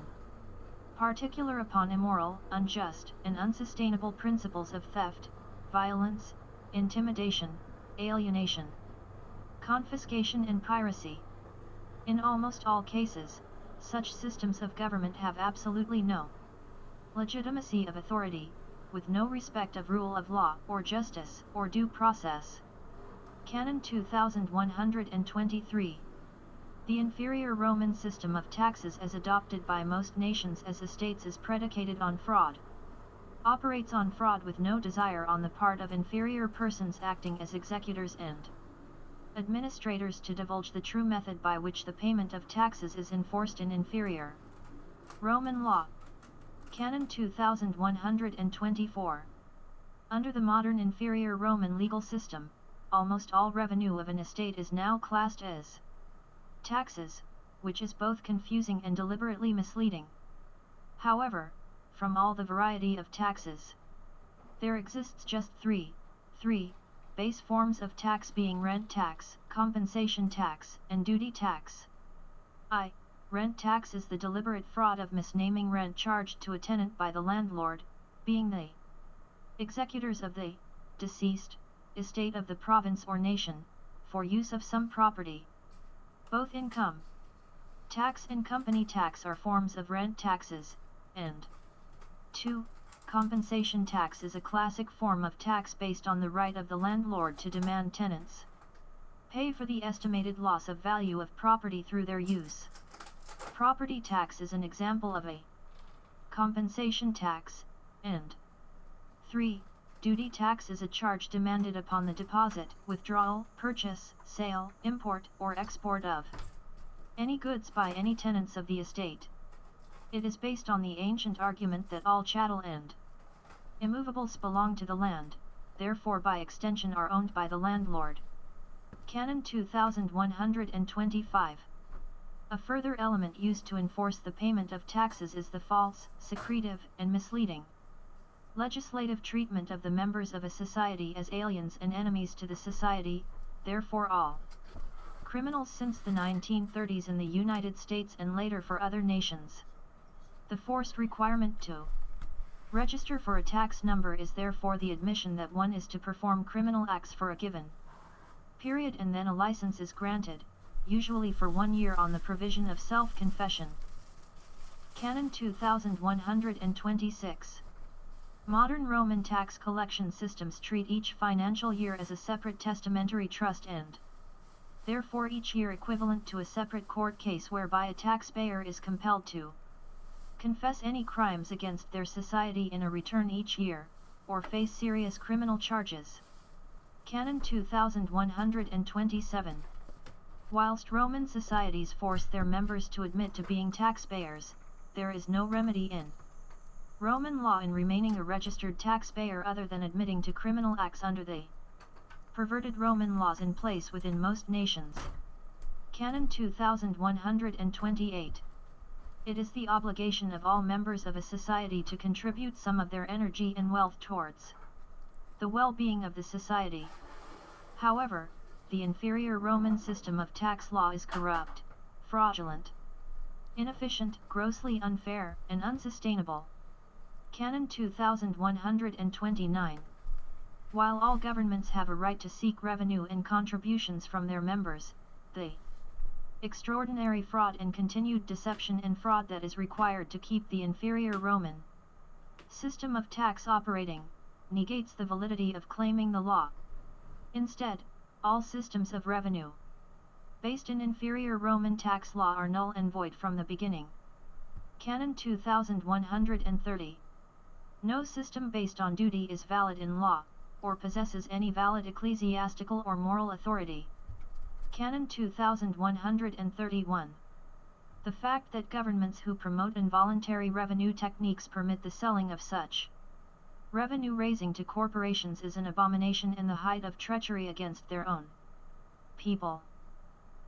particular upon immoral, unjust, and unsustainable principles of theft, violence, intimidation, alienation, confiscation and piracy. In almost all cases, such systems of government have absolutely no legitimacy of authority, with no respect of rule of law, or justice, or due process. Canon 2123. The inferior Roman system of taxes as adopted by most nations as estates is predicated on fraud. Operates on fraud with no desire on the part of inferior persons acting as executors and administrators to divulge the true method by which the payment of taxes is enforced in inferior Roman law. Canon 2124. Under the modern inferior Roman legal system, almost all revenue of an estate is now classed as taxes, which is both confusing and deliberately misleading. However, from all the variety of taxes, there exists just three base forms of tax, being rent tax, compensation tax, and duty tax. I. Rent tax is the deliberate fraud of misnaming rent charged to a tenant by the landlord, being the executors of the deceased estate of the province or nation, for use of some property. Both income tax and company tax are forms of rent taxes, and 2. Compensation tax is a classic form of tax based on the right of the landlord to demand tenants pay for the estimated loss of value of property through their use. Property tax is an example of a compensation tax, and 3. Duty tax is a charge demanded upon the deposit, withdrawal, purchase, sale, import, or export of any goods by any tenants of the estate. It is based on the ancient argument that all chattel and immovables belong to the land, therefore by extension are owned by the landlord. Canon 2125. A further element used to enforce the payment of taxes is the false, secretive, and misleading Legislative treatment of the members of a society as aliens and enemies to the society, therefore all criminals since the 1930s in the United States and later for other nations. The forced requirement to register for a tax number is therefore the admission that one is to perform criminal acts for a given period, and then a license is granted, usually for 1 year on the provision of self-confession. Canon 2126. Modern Roman tax collection systems treat each financial year as a separate testamentary trust and therefore each year equivalent to a separate court case whereby a taxpayer is compelled to confess any crimes against their society in a return each year, or face serious criminal charges. Canon 2127. Whilst Roman societies force their members to admit to being taxpayers, there is no remedy in Roman law in remaining a registered taxpayer other than admitting to criminal acts under the perverted Roman laws in place within most nations. Canon 2128. It is the obligation of all members of a society to contribute some of their energy and wealth towards the well-being of the society. However, the inferior Roman system of tax law is corrupt, fraudulent, inefficient, grossly unfair, and unsustainable. Canon 2129. While all governments have a right to seek revenue and contributions from their members, the extraordinary fraud and continued deception and fraud that is required to keep the inferior Roman system of tax operating, negates the validity of claiming the law. Instead, all systems of revenue based in inferior Roman tax law are null and void from the beginning. Canon 2130. No system based on duty is valid in law, or possesses any valid ecclesiastical or moral authority. Canon 2131. The fact that governments who promote involuntary revenue techniques permit the selling of such revenue raising to corporations is an abomination and the height of treachery against their own people.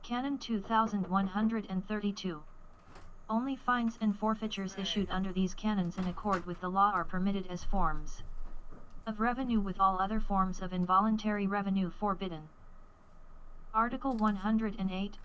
Canon 2132. Only fines and forfeitures issued under these canons in accord with the law are permitted as forms of revenue, with all other forms of involuntary revenue forbidden. Article 108.